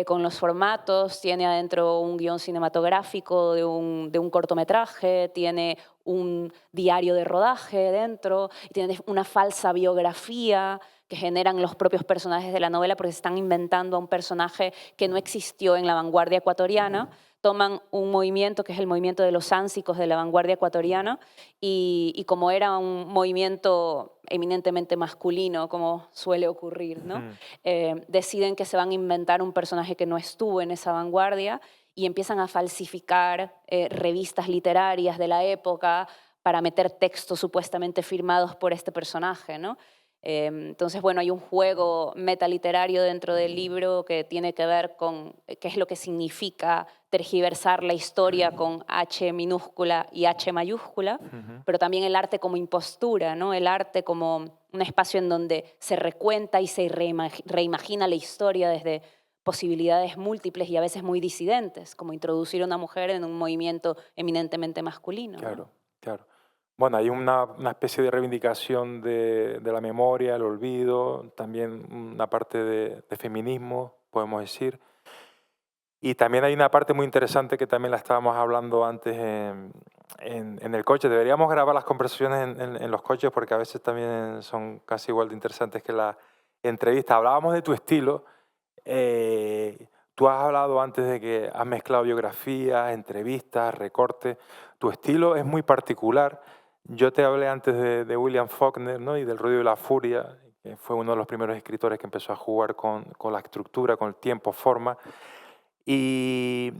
[SPEAKER 3] con los formatos, tiene adentro un guión cinematográfico de un cortometraje, tiene un diario de rodaje dentro, y tiene una falsa biografía que generan los propios personajes de la novela porque se están inventando a un personaje que no existió en la vanguardia ecuatoriana. Toman un movimiento que es el movimiento de los sánsicos de la vanguardia ecuatoriana y como era un movimiento eminentemente masculino, como suele ocurrir, ¿no?
[SPEAKER 2] Mm,
[SPEAKER 3] Deciden que se van a inventar un personaje que no estuvo en esa vanguardia y empiezan a falsificar revistas literarias de la época para meter textos supuestamente firmados por este personaje, ¿no? Entonces, bueno, hay un juego metaliterario dentro del libro que tiene que ver con qué es lo que significa tergiversar la historia con H minúscula y H mayúscula,
[SPEAKER 2] ujú.
[SPEAKER 3] pero también el arte como impostura, ¿no? El arte como un espacio en donde se recuenta y se reimagina la historia desde posibilidades múltiples y a veces muy disidentes, como introducir a una mujer en un movimiento eminentemente masculino, ¿no?
[SPEAKER 2] Claro, claro. Bueno, hay una especie de reivindicación de la memoria, el olvido, también una parte de feminismo, podemos decir. Y también hay una parte muy interesante que también la estábamos hablando antes en el coche. Deberíamos grabar las conversaciones en los coches porque a veces también son casi igual de interesantes que la entrevista. Hablábamos de tu estilo. Tú has hablado antes de que has mezclado biografías, entrevistas, recortes. Tu estilo es muy particular. Yo te hablé antes de William Faulkner, ¿no? Y del Ruido y la Furia, que fue uno de los primeros escritores que empezó a jugar con la estructura, con el tiempo, forma. Y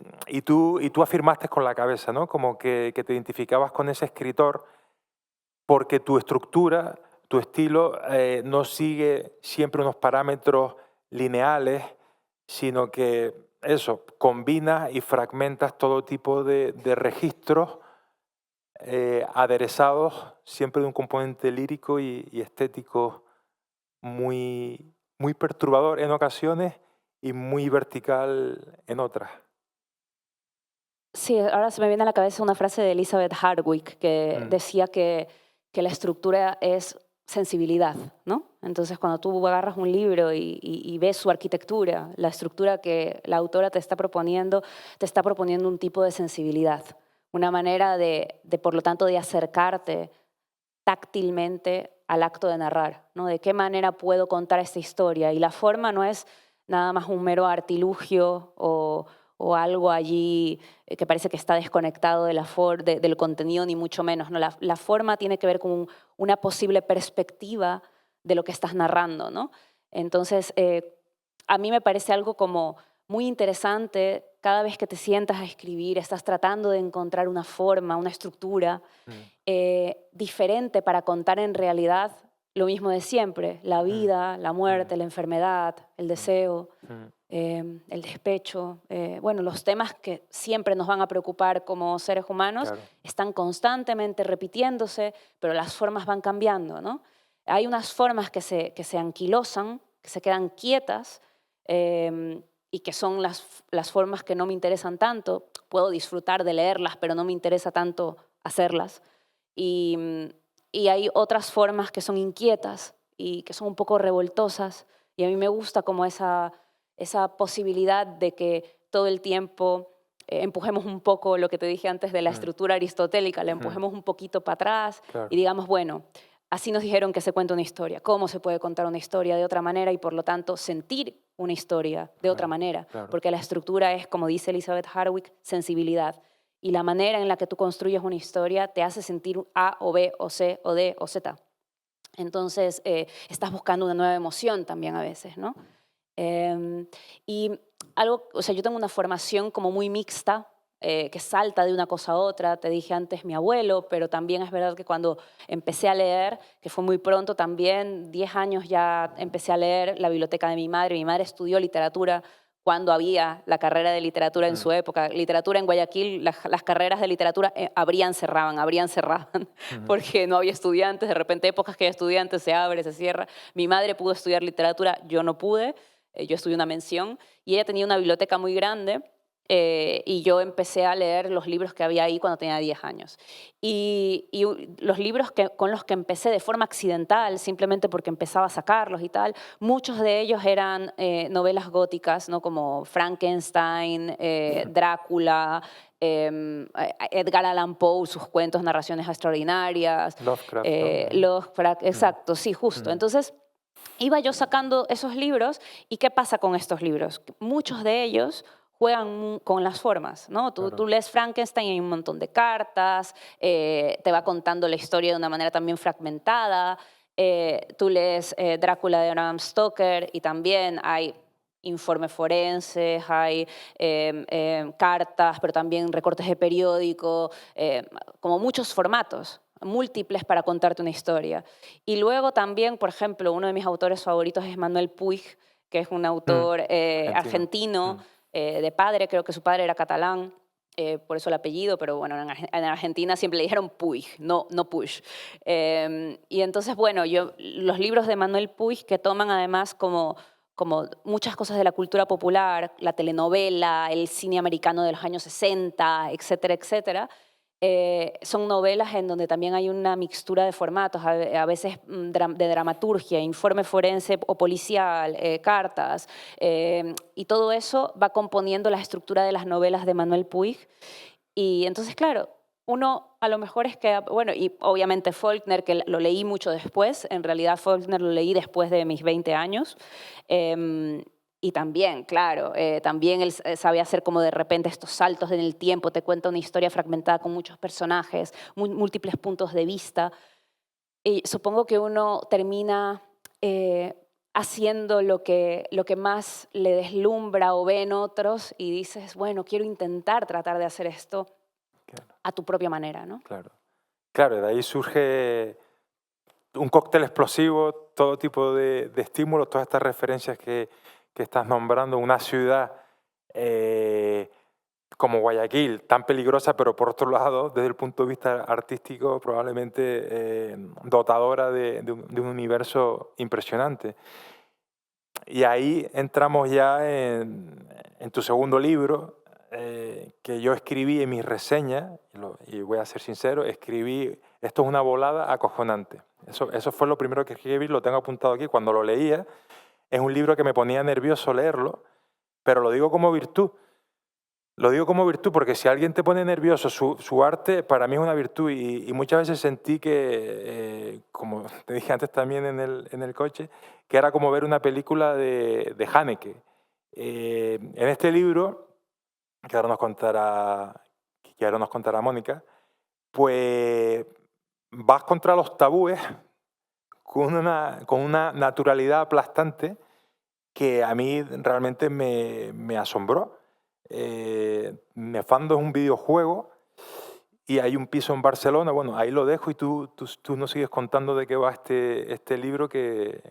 [SPEAKER 2] tú afirmaste con la cabeza, ¿no? Como que te identificabas con ese escritor porque tu estructura, tu estilo, no sigue siempre unos parámetros lineales, sino que combinas y fragmentas todo tipo de registros aderezados siempre de un componente lírico y estético muy, muy perturbador en ocasiones y muy vertical en otras.
[SPEAKER 3] Sí, ahora se me viene a la cabeza una frase de Elizabeth Hardwick que decía que la estructura es sensibilidad, ¿no? Entonces, cuando tú agarras un libro y ves su arquitectura, la estructura que la autora te está proponiendo un tipo de sensibilidad, una manera por lo tanto, de acercarte táctilmente al acto de narrar, ¿no? De qué manera puedo contar esta historia. Y la forma no es nada más un mero artilugio o algo allí que parece que está desconectado del contenido, ni mucho menos, ¿no? La forma tiene que ver con una posible perspectiva de lo que estás narrando, ¿no? Entonces, a mí me parece algo como muy interesante. Cada vez que te sientas a escribir, estás tratando de encontrar una forma, una estructura diferente para contar en realidad lo mismo de siempre: la vida, la muerte, la enfermedad, el deseo, el despecho. Bueno, los temas que siempre nos van a preocupar como seres humanos,
[SPEAKER 2] Claro.
[SPEAKER 3] están constantemente repitiéndose, pero las formas van cambiando, ¿no? Hay unas formas que se anquilosan, que se quedan quietas, y que son las formas que no me interesan tanto. Puedo disfrutar de leerlas, pero no me interesa tanto hacerlas. Y hay otras formas que son inquietas y que son un poco revoltosas, y a mí me gusta como esa posibilidad de que todo el tiempo empujemos un poco lo que te dije antes de la estructura aristotélica, la empujemos un poquito para atrás.
[SPEAKER 2] Claro.
[SPEAKER 3] Y digamos, bueno, así nos dijeron que se cuenta una historia. ¿Cómo se puede contar una historia de otra manera y, por lo tanto, sentir una historia de otra manera?
[SPEAKER 2] Claro.
[SPEAKER 3] Porque la estructura es, como dice Elizabeth Hardwick, sensibilidad. Y la manera en la que tú construyes una historia te hace sentir A o B o C o D o Z. Entonces, estás buscando una nueva emoción también a veces, ¿no? Y o sea, yo tengo una formación como muy mixta, que salta de una cosa a otra. Te dije antes mi abuelo, pero también es verdad que cuando empecé a leer, que fue muy pronto también, 10 años ya empecé a leer la biblioteca de mi madre. Mi madre estudió literatura cuando había la carrera de literatura en su época. Literatura en Guayaquil, las carreras de literatura abrían, cerraban, porque no había estudiantes. De repente, épocas que hay estudiantes, se abre, se cierra. Mi madre pudo estudiar literatura, yo no pude. Yo estudié una mención, y ella tenía una biblioteca muy grande, y yo empecé a leer los libros que había ahí cuando tenía 10 años. Y los libros con los que empecé de forma accidental, simplemente porque empezaba a sacarlos y tal, muchos de ellos eran novelas góticas, ¿no? Como Frankenstein, Drácula, Edgar Allan Poe, sus cuentos, narraciones extraordinarias.
[SPEAKER 2] Lovecraft, ¿no?
[SPEAKER 3] Lovecraft, exacto, sí, justo. Entonces, iba yo sacando esos libros. ¿Y qué pasa con estos libros? Muchos de ellos juegan con las formas, ¿no? Tú lees Frankenstein y hay un montón de cartas, te va contando la historia de una manera también fragmentada. Tú lees Drácula de Bram Stoker y también hay informes forenses, hay cartas, pero también recortes de periódico, como muchos formatos múltiples para contarte una historia. Y luego también, por ejemplo, uno de mis autores favoritos es Manuel Puig, que es un autor argentino, de padre, creo que su padre era catalán, por eso el apellido, pero bueno, en Argentina siempre le dijeron Puig, no Puig. Y entonces, bueno, los libros de Manuel Puig, que toman además como muchas cosas de la cultura popular, la telenovela, el cine americano de los años 60, etcétera, etcétera. Son novelas en donde también hay una mixtura de formatos, a veces de dramaturgia, informe forense o policial, cartas, y todo eso va componiendo la estructura de las novelas de Manuel Puig. Y entonces, claro, uno a lo mejor es que, bueno, y obviamente Faulkner, que lo leí mucho después, en realidad Faulkner lo leí después de mis 20 años, y también, claro, también él sabe hacer como de repente estos saltos en el tiempo, te cuenta una historia fragmentada con muchos personajes, múltiples puntos de vista. Y supongo que uno termina haciendo lo que más le deslumbra o ve en otros, y dices, bueno, quiero intentar tratar de hacer esto a tu propia manera, ¿no?
[SPEAKER 2] Claro. Claro, de ahí surge un cóctel explosivo, todo tipo de estímulos, todas estas referencias que estás nombrando, una ciudad como Guayaquil, tan peligrosa, pero por otro lado, desde el punto de vista artístico, probablemente dotadora de un universo impresionante. Y ahí entramos ya en tu segundo libro, que yo escribí en mis reseñas, y voy a ser sincero, escribí, esto es una volada acojonante. Eso fue lo primero que escribí, lo tengo apuntado aquí. Cuando lo leía, es un libro que me ponía nervioso leerlo, pero lo digo como virtud. Lo digo como virtud porque si alguien te pone nervioso, su arte para mí es una virtud y muchas veces sentí que, como te dije antes también en el coche, que era como ver una película de Haneke. En este libro, que ahora nos contará Mónica, pues vas contra los tabúes con una naturalidad aplastante que a mí realmente me asombró. Nefando es un videojuego y hay un piso en Barcelona. Bueno, ahí lo dejo y tú nos sigues contando de qué va este libro que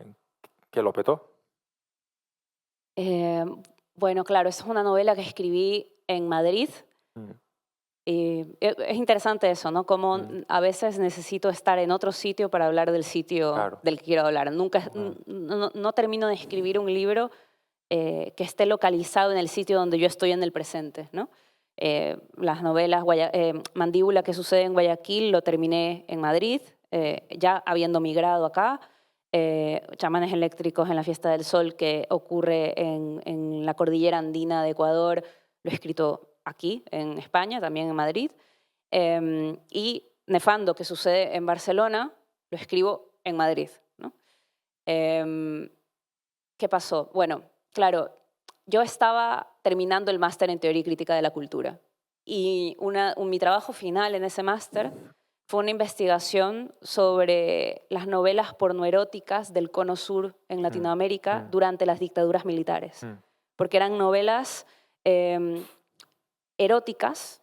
[SPEAKER 2] lo petó.
[SPEAKER 3] Bueno, claro, esa es una novela que escribí en Madrid. Y es interesante eso, ¿no? Como a veces necesito estar en otro sitio para hablar del sitio
[SPEAKER 2] Claro.
[SPEAKER 3] del que quiero hablar. Nunca, no termino de escribir un libro que esté localizado en el sitio donde yo estoy en el presente, ¿no? Las novelas Mandíbula, que sucede en Guayaquil, lo terminé en Madrid, ya habiendo migrado acá. Chamanes eléctricos en la Fiesta del Sol, que ocurre en la cordillera andina de Ecuador, lo he escrito aquí, en España, también en Madrid. Y Nefando, que sucede en Barcelona, lo escribo en Madrid, ¿no? ¿Qué pasó? Bueno, claro, yo estaba terminando el máster en Teoría y Crítica de la Cultura y mi trabajo final en ese máster fue una investigación sobre las novelas pornoeróticas del Cono Sur en Latinoamérica durante las dictaduras militares, porque eran novelas eróticas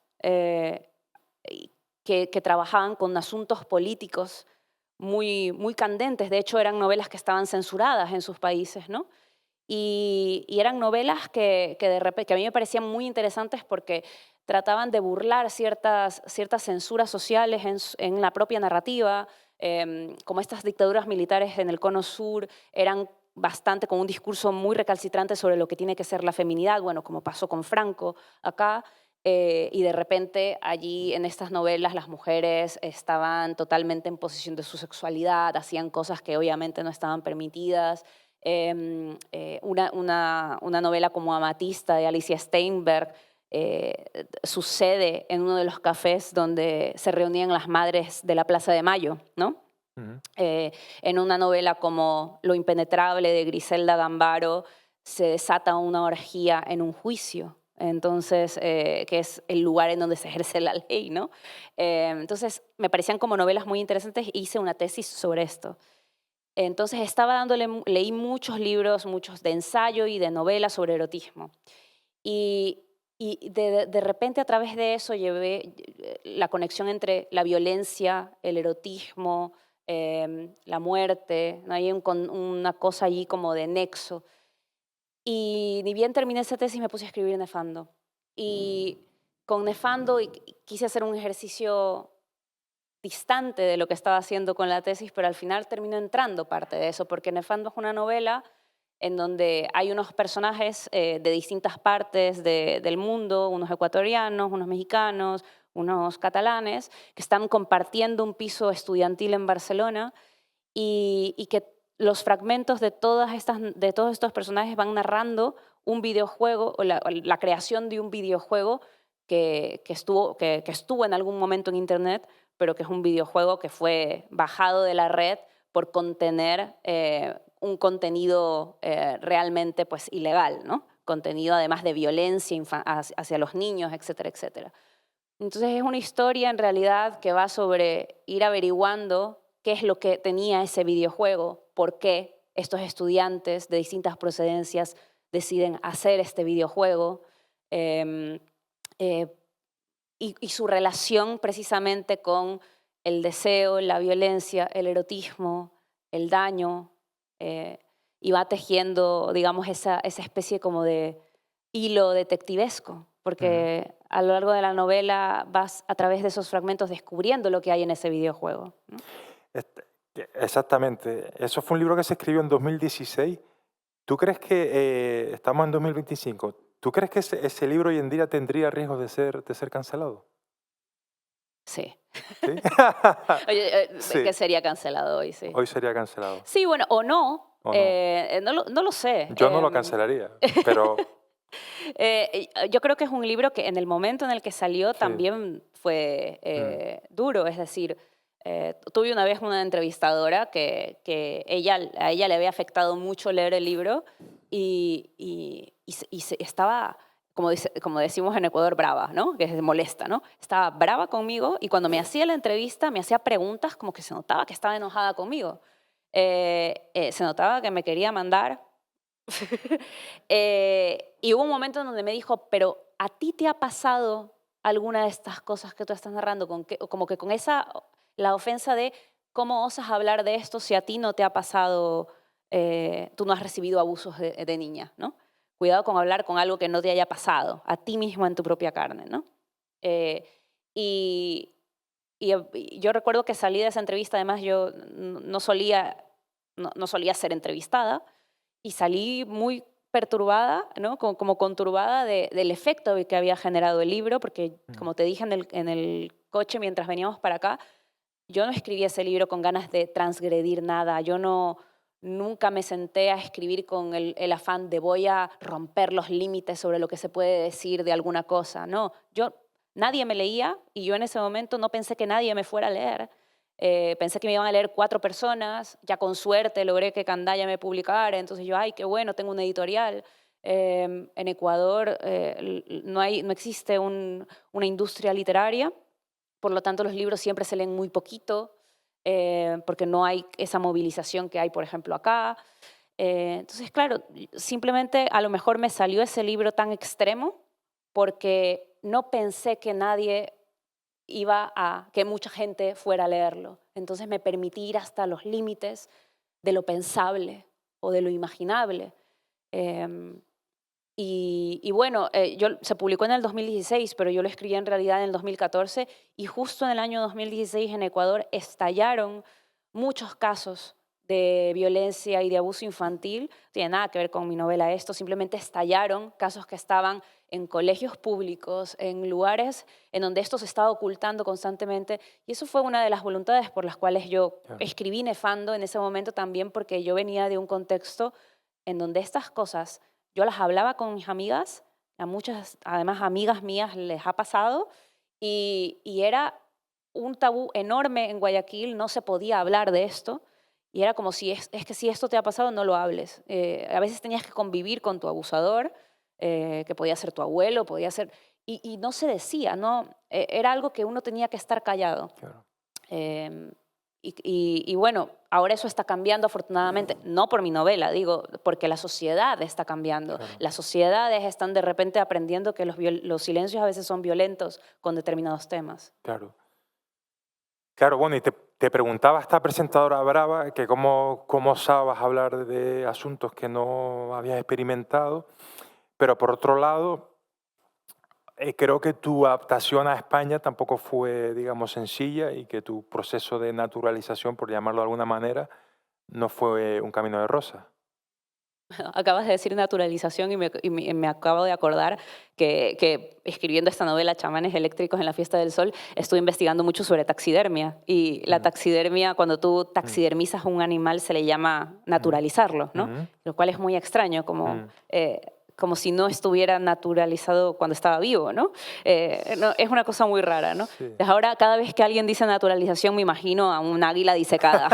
[SPEAKER 3] que trabajaban con asuntos políticos muy, muy candentes. De hecho, eran novelas que estaban censuradas en sus países, ¿no? Y eran novelas que de repente, que a mí me parecían muy interesantes porque trataban de burlar ciertas censuras sociales en la propia narrativa, como estas dictaduras militares en el Cono Sur eran bastante con un discurso muy recalcitrante sobre lo que tiene que ser la feminidad, bueno, como pasó con Franco acá, y de repente allí en estas novelas las mujeres estaban totalmente en posesión de su sexualidad, hacían cosas que obviamente no estaban permitidas. Una novela como Amatista de Alicia Steinberg sucede en uno de los cafés donde se reunían las madres de la Plaza de Mayo, ¿no? En una novela como Lo impenetrable de Griselda Gambaro se desata una orgía en un juicio, entonces, que es el lugar en donde se ejerce la ley, ¿no? Entonces, me parecían como novelas muy interesantes e hice una tesis sobre esto. Entonces, leí muchos libros, muchos de ensayo y de novela sobre erotismo. Y de repente a través de eso llevé la conexión entre la violencia, el erotismo, la muerte, ¿no? Hay una cosa allí como de nexo. Y ni bien terminé esa tesis me puse a escribir Nefando. Y con Nefando quise hacer un ejercicio distante de lo que estaba haciendo con la tesis, pero al final terminó entrando parte de eso, porque Nefando es una novela en donde hay unos personajes de distintas partes del mundo, unos ecuatorianos, unos mexicanos, unos catalanes, que están compartiendo un piso estudiantil en Barcelona y que los fragmentos de todos estos personajes van narrando un videojuego, o la creación de un videojuego que estuvo en algún momento en Internet, pero que es un videojuego que fue bajado de la red por contener un contenido realmente pues, ilegal, ¿no? Contenido además de violencia hacia los niños, etcétera, etcétera. Entonces es una historia en realidad que va sobre ir averiguando qué es lo que tenía ese videojuego, por qué estos estudiantes de distintas procedencias deciden hacer este videojuego y su relación precisamente con el deseo, la violencia, el erotismo, el daño, y va tejiendo, digamos, esa especie como de y lo detectivesco, porque a lo largo de la novela vas a través de esos fragmentos descubriendo lo que hay en ese videojuego, ¿no?
[SPEAKER 2] Exactamente. Eso fue un libro que se escribió en 2016. ¿Tú crees que, estamos en 2025, ¿tú crees que ese libro hoy en día tendría riesgo de ser cancelado?
[SPEAKER 3] Sí.
[SPEAKER 2] ¿Sí?
[SPEAKER 3] Oye,
[SPEAKER 2] Sí,
[SPEAKER 3] que sería cancelado hoy, sí.
[SPEAKER 2] hoy sería cancelado.
[SPEAKER 3] Sí, bueno, o no,
[SPEAKER 2] ¿O no?
[SPEAKER 3] no lo sé.
[SPEAKER 2] Yo no lo cancelaría, pero
[SPEAKER 3] Yo creo que es un libro que en el momento en el que salió
[SPEAKER 2] sí.
[SPEAKER 3] también fue
[SPEAKER 2] Mm,
[SPEAKER 3] duro, es decir, tuve una vez una entrevistadora que a ella le había afectado mucho leer el libro estaba, como decimos en Ecuador, brava, ¿no? Que es molesta, ¿no? Estaba brava conmigo y cuando me hacía la entrevista me hacía preguntas como que se notaba que estaba enojada conmigo. Se notaba que me quería mandar. Y hubo un momento en donde me dijo, pero ¿a ti te ha pasado alguna de estas cosas que tú estás narrando? Como que con la ofensa de cómo osas hablar de esto si a ti no te ha pasado, tú no has recibido abusos de niña, ¿no? Cuidado con hablar con algo que no te haya pasado, a ti mismo en tu propia carne, ¿no? Eh, y, y yo recuerdo que salí de esa entrevista, además yo no solía ser entrevistada, y salí muy perturbada, ¿no? Como conturbada del efecto que había generado el libro, porque
[SPEAKER 2] mm,
[SPEAKER 3] como te dije en el coche mientras veníamos para acá, yo no escribí ese libro con ganas de transgredir nada, nunca me senté a escribir con el afán de voy a romper los límites sobre lo que se puede decir de alguna cosa, no, nadie me leía y yo en ese momento no pensé que nadie me fuera a leer. Pensé que me iban a leer 4 personas, ya con suerte logré que Candaya me publicara, entonces yo, ay, qué bueno, tengo una editorial. En Ecuador no existe una industria literaria, por lo tanto los libros siempre se leen muy poquito, porque no hay esa movilización que hay, por ejemplo, acá. Entonces, claro, simplemente a lo mejor me salió ese libro tan extremo porque no pensé que que mucha gente fuera a leerlo. Entonces me permití ir hasta los límites de lo pensable o de lo imaginable. Em, y bueno, se publicó en el 2016, pero yo lo escribí en realidad en el 2014 y justo en el año 2016 en Ecuador estallaron muchos casos de violencia y de abuso infantil. No tiene nada que ver con mi novela esto, simplemente estallaron casos que estaban en colegios públicos, en lugares en donde esto se estaba ocultando constantemente. Y eso fue una de las voluntades por las cuales yo
[SPEAKER 2] claro,
[SPEAKER 3] escribí Nefando en ese momento también, porque yo venía de un contexto en donde estas cosas yo las hablaba con mis amigas, a muchas, además amigas mías les ha pasado, y era un tabú enorme en Guayaquil, no se podía hablar de esto, y era como si es que si esto te ha pasado, no lo hables. A veces tenías que convivir con tu abusador, que podía ser tu abuelo, podía ser, y no se decía, ¿no? Era algo que uno tenía que estar callado.
[SPEAKER 2] claro.
[SPEAKER 3] Eh, y bueno, ahora eso está cambiando afortunadamente, no por mi novela, digo, porque la sociedad está cambiando.
[SPEAKER 2] Claro,
[SPEAKER 3] Las sociedades están de repente aprendiendo que los silencios a veces son violentos con determinados temas.
[SPEAKER 2] claro. Claro, bueno, y te preguntaba esta presentadora brava que cómo osabas hablar de asuntos que no habías experimentado, pero por otro lado, creo que tu adaptación a España tampoco fue, digamos, sencilla y que tu proceso de naturalización, por llamarlo de alguna manera, no fue un camino de rosa.
[SPEAKER 3] Acabas de decir naturalización y me acabo de acordar que escribiendo esta novela, Chamanes Eléctricos en la Fiesta del Sol, estuve investigando mucho sobre taxidermia. Y la
[SPEAKER 2] Mm,
[SPEAKER 3] taxidermia, cuando tú
[SPEAKER 2] mm,
[SPEAKER 3] taxidermizas a un animal, se le llama
[SPEAKER 2] mm,
[SPEAKER 3] naturalizarlo, ¿no?
[SPEAKER 2] mm,
[SPEAKER 3] Lo cual es muy extraño,
[SPEAKER 2] mm,
[SPEAKER 3] como si no estuviera naturalizado cuando estaba vivo, ¿no? No, es una cosa muy rara, ¿no?
[SPEAKER 2] sí.
[SPEAKER 3] Entonces ahora, cada vez que alguien dice naturalización, me imagino a un águila disecada.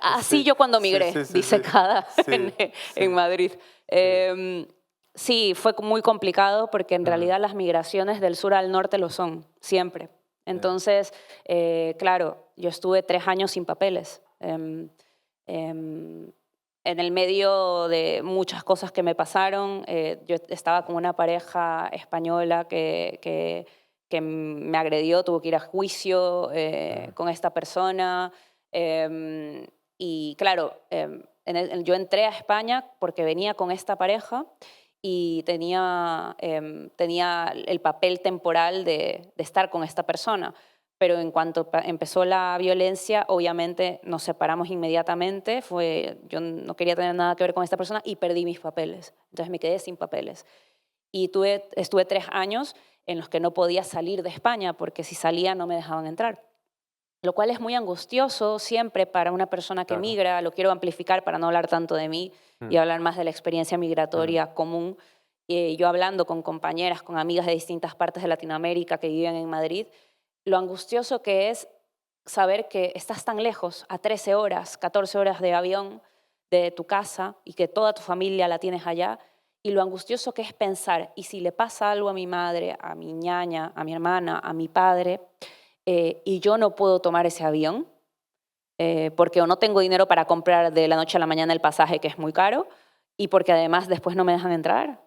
[SPEAKER 3] Así
[SPEAKER 2] Sí,
[SPEAKER 3] yo cuando
[SPEAKER 2] sí,
[SPEAKER 3] migré,
[SPEAKER 2] sí, sí, sí,
[SPEAKER 3] disecada
[SPEAKER 2] sí,
[SPEAKER 3] en
[SPEAKER 2] sí,
[SPEAKER 3] Madrid.
[SPEAKER 2] sí,
[SPEAKER 3] Sí, fue muy complicado porque en
[SPEAKER 2] mm,
[SPEAKER 3] realidad las migraciones del sur al norte lo son, siempre.
[SPEAKER 2] ya,
[SPEAKER 3] Entonces, claro, yo estuve 3 años sin papeles. Em, en el medio de muchas cosas que me pasaron, yo estaba con una pareja española que me agredió, tuvo que ir a juicio
[SPEAKER 2] mm,
[SPEAKER 3] con esta persona. Y claro, yo entré a España porque venía con esta pareja y tenía el papel temporal de estar con esta persona. Pero en cuanto empezó la violencia, obviamente nos separamos inmediatamente. Yo no quería tener nada que ver con esta persona y perdí mis papeles. Entonces me quedé sin papeles. Y estuve 3 años en los que no podía salir de España porque si salía no me dejaban entrar. Lo cual es muy angustioso siempre para una persona que migra. Lo quiero amplificar para no hablar tanto de mí y hablar más de la experiencia migratoria común. Yo hablando con compañeras, con amigas de distintas partes de Latinoamérica que viven en Madrid, lo angustioso que es saber que estás tan lejos, a 13 horas, 14 horas de avión de tu casa y que toda tu familia la tienes allá, y lo angustioso que es pensar, y si le pasa algo a mi madre, a mi ñaña, a mi hermana, a mi padre, y yo no puedo tomar ese avión, porque o no tengo dinero para comprar de la noche a la mañana el pasaje, que es muy caro, y porque además después no me dejan entrar,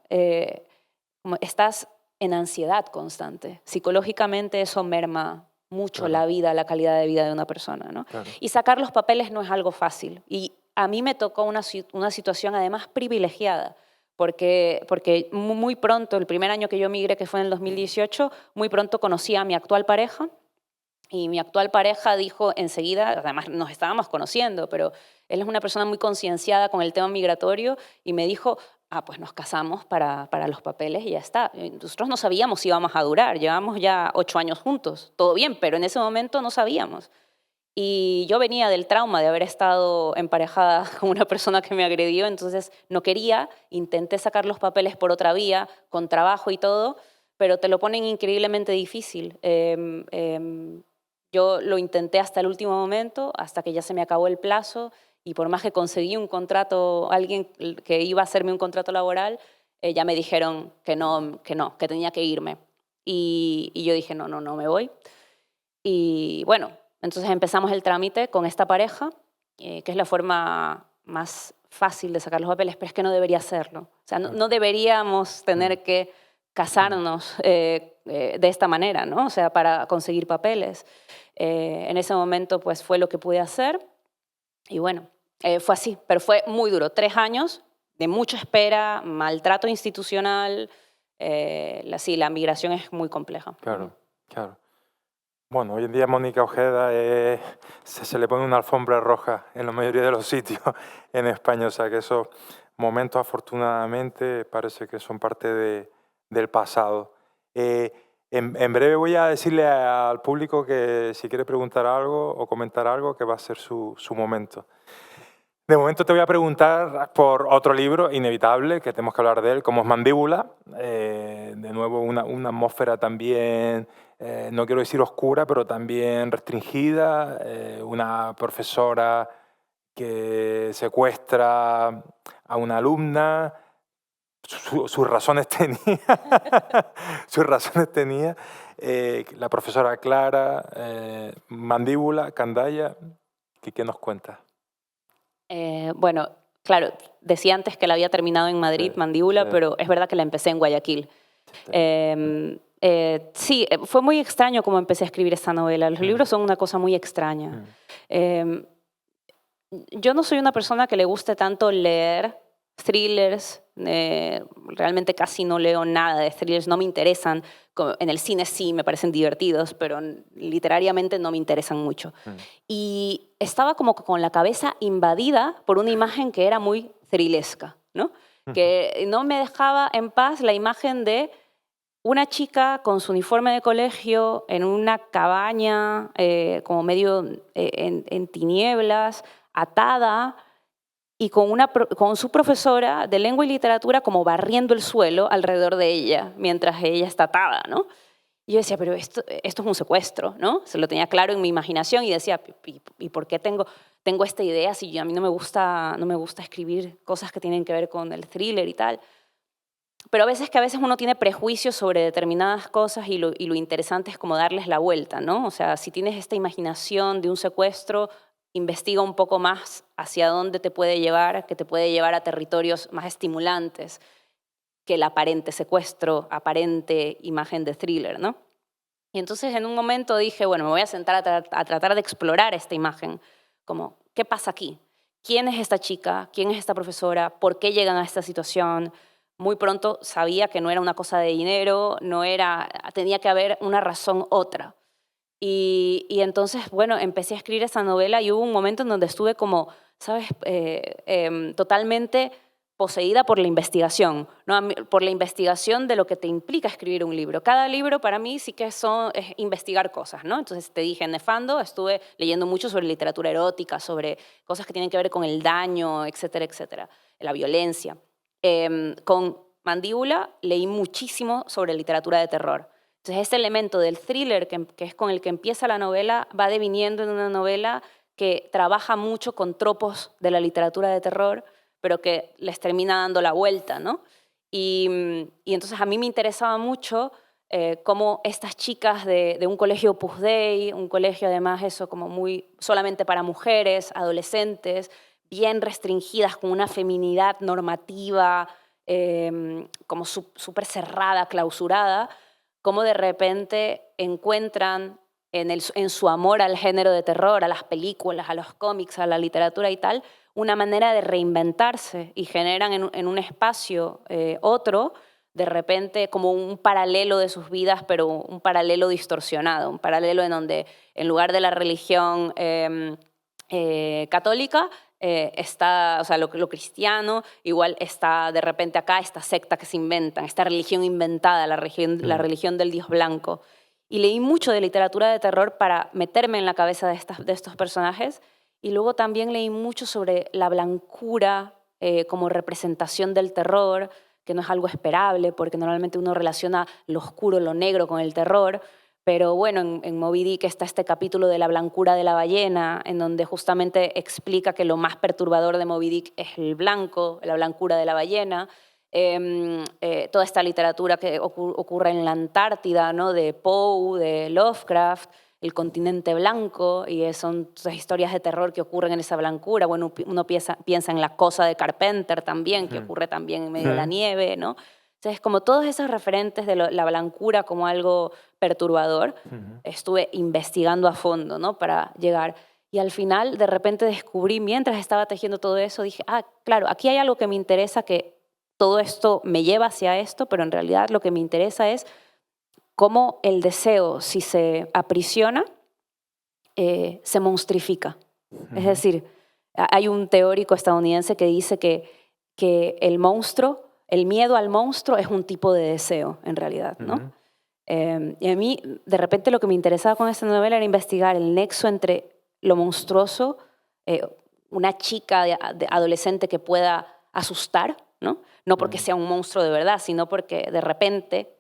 [SPEAKER 3] estás en ansiedad constante. Psicológicamente eso merma mucho la vida, la calidad de vida de una persona, ¿no? Y sacar los papeles no es algo fácil. Y a mí me tocó una situación además privilegiada, porque muy pronto, el primer año que yo migré, que fue en el 2018, muy pronto conocí a mi actual pareja. Y mi actual pareja dijo enseguida, además nos estábamos conociendo, pero él es una persona muy concienciada con el tema migratorio y me dijo, pues nos casamos para los papeles y ya está. Nosotros no sabíamos si íbamos a durar, llevamos ya 8 años juntos, todo bien, pero en ese momento no sabíamos. Y yo venía del trauma de haber estado emparejada con una persona que me agredió, entonces no quería, intenté sacar los papeles por otra vía, con trabajo y todo, pero te lo ponen increíblemente difícil. Yo lo intenté hasta el último momento, hasta que ya se me acabó el plazo, y por más que conseguí un contrato, alguien que iba a hacerme un contrato laboral, ya me dijeron que no, que tenía que irme. Y yo dije, no me voy. Y bueno, entonces empezamos el trámite con esta pareja, que es la forma más fácil de sacar los papeles, pero es que no debería hacerlo. O sea, no deberíamos tener que casarnos de esta manera, ¿no? O sea, para conseguir papeles. En ese momento pues fue lo que pude hacer y bueno, fue así, pero fue muy duro. 3 años de mucha espera, maltrato institucional. Sí, la migración es muy compleja.
[SPEAKER 2] Claro. Bueno, hoy en día Mónica Ojeda se le pone una alfombra roja en la mayoría de los sitios en España, o sea que esos momentos afortunadamente parece que son parte del pasado. En breve voy a decirle al público que si quiere preguntar algo o comentar algo, que va a ser su momento. De momento te voy a preguntar por otro libro inevitable, que tenemos que hablar de él, como es Mandíbula. De nuevo, una atmósfera también, no quiero decir oscura, pero también restringida. Una profesora que secuestra a una alumna. Sus razones tenía. Sus razones tenía. La profesora Clara, Mandíbula, Candaya. ¿Qué nos cuenta?
[SPEAKER 3] Bueno, claro, decía antes que la había terminado en Madrid, Mandíbula, pero es verdad que la empecé en Guayaquil. Sí, fue muy extraño cómo empecé a escribir esta novela. Los libros son una cosa muy extraña. Yo no soy una persona que le guste tanto leer thrillers. Realmente casi no leo nada de thrillers, no me interesan. En el cine sí me parecen divertidos, pero literariamente no me interesan mucho. Y estaba como con la cabeza invadida por una imagen que era muy thrillesca, ¿no? Que no me dejaba en paz la imagen de una chica con su uniforme de colegio en una cabaña, como medio en tinieblas, atada, y con su profesora de lengua y literatura como barriendo el suelo alrededor de ella, mientras ella está atada, ¿no? Y yo decía, pero esto es un secuestro, ¿no? Se lo tenía claro en mi imaginación y decía, ¿y por qué tengo esta idea si a mí no me gusta escribir cosas que tienen que ver con el thriller y tal? Pero a veces uno tiene prejuicios sobre determinadas cosas y lo interesante es como darles la vuelta, ¿no? O sea, si tienes esta imaginación de un secuestro, investiga un poco más hacia dónde te puede llevar, que te puede llevar a territorios más estimulantes que el aparente secuestro, aparente imagen de thriller, ¿no? Y entonces en un momento dije, bueno, me voy a sentar a tratar de explorar esta imagen, como, ¿qué pasa aquí? ¿Quién es esta chica? ¿Quién es esta profesora? ¿Por qué llegan a esta situación? muy pronto sabía que no era una cosa de dinero, tenía que haber una razón otra. Y entonces, bueno, empecé a escribir esa novela y hubo un momento en donde estuve como, ¿sabes? Totalmente poseída por la investigación, ¿no? Por la investigación de lo que te implica escribir un libro. Cada libro para mí sí que es investigar cosas, ¿no? Entonces te dije, en Nefando estuve leyendo mucho sobre literatura erótica, sobre cosas que tienen que ver con el daño, etcétera, etcétera, la violencia. Con Mandíbula leí muchísimo sobre literatura de terror. Entonces, este elemento del thriller, que es con el que empieza la novela, va deviniendo en una novela que trabaja mucho con tropos de la literatura de terror, pero que les termina dando la vuelta, ¿no? Y entonces a mí me interesaba mucho cómo estas chicas de un colegio Opus Dei, un colegio además eso como muy solamente para mujeres, adolescentes, bien restringidas, con una feminidad normativa, como súper cerrada, clausurada, cómo de repente encuentran en su amor al género de terror, a las películas, a los cómics, a la literatura y tal, una manera de reinventarse y generan en un espacio otro, de repente como un paralelo de sus vidas, pero un paralelo distorsionado, un paralelo en donde en lugar de la religión católica, está, o sea, lo cristiano, igual está de repente acá esta secta que se inventan, esta religión inventada, la religión del Dios blanco. Y leí mucho de literatura de terror para meterme en la cabeza de estos personajes, y luego también leí mucho sobre la blancura como representación del terror, que no es algo esperable, porque normalmente uno relaciona lo oscuro, lo negro con el terror. Pero bueno, en Moby Dick está este capítulo de la blancura de la ballena, en donde justamente explica que lo más perturbador de Moby Dick es el blanco, la blancura de la ballena. Toda esta literatura que ocurre en la Antártida, ¿no? De Poe, de Lovecraft, el continente blanco, y son historias de terror que ocurren en esa blancura. Bueno, uno piensa en La cosa de Carpenter también, que ocurre también en medio de la nieve, ¿no? Entonces, como todos esos referentes de la blancura como algo perturbador, estuve investigando a fondo, ¿no? Para llegar. Y al final, de repente descubrí, mientras estaba tejiendo todo eso, dije, claro, aquí hay algo que me interesa, que todo esto me lleva hacia esto, pero en realidad lo que me interesa es cómo el deseo, si se aprisiona, se monstrifica. Es decir, hay un teórico estadounidense que dice que el monstruo, el miedo al monstruo es un tipo de deseo, en realidad, ¿no? Y a mí, de repente, lo que me interesaba con esta novela era investigar el nexo entre lo monstruoso, una chica adolescente que pueda asustar, ¿no? No porque sea un monstruo de verdad, sino porque de repente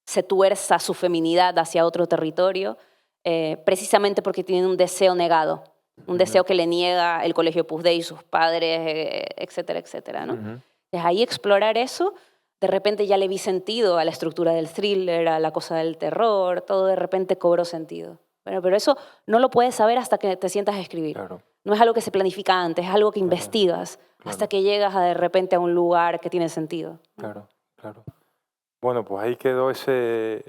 [SPEAKER 3] se tuerza su feminidad hacia otro territorio, precisamente porque tiene un deseo negado, un deseo que le niega el colegio Opus Dei, sus padres, etcétera, etcétera, ¿no? Desde ahí explorar eso, de repente ya le vi sentido a la estructura del thriller, a la cosa del terror, todo de repente cobró sentido. Bueno, pero eso no lo puedes saber hasta que te sientas a escribir. Claro. No es algo que se planifica antes, es algo que investigas hasta que llegas de repente a un lugar que tiene sentido.
[SPEAKER 2] Claro, claro. Bueno, pues ahí quedó ese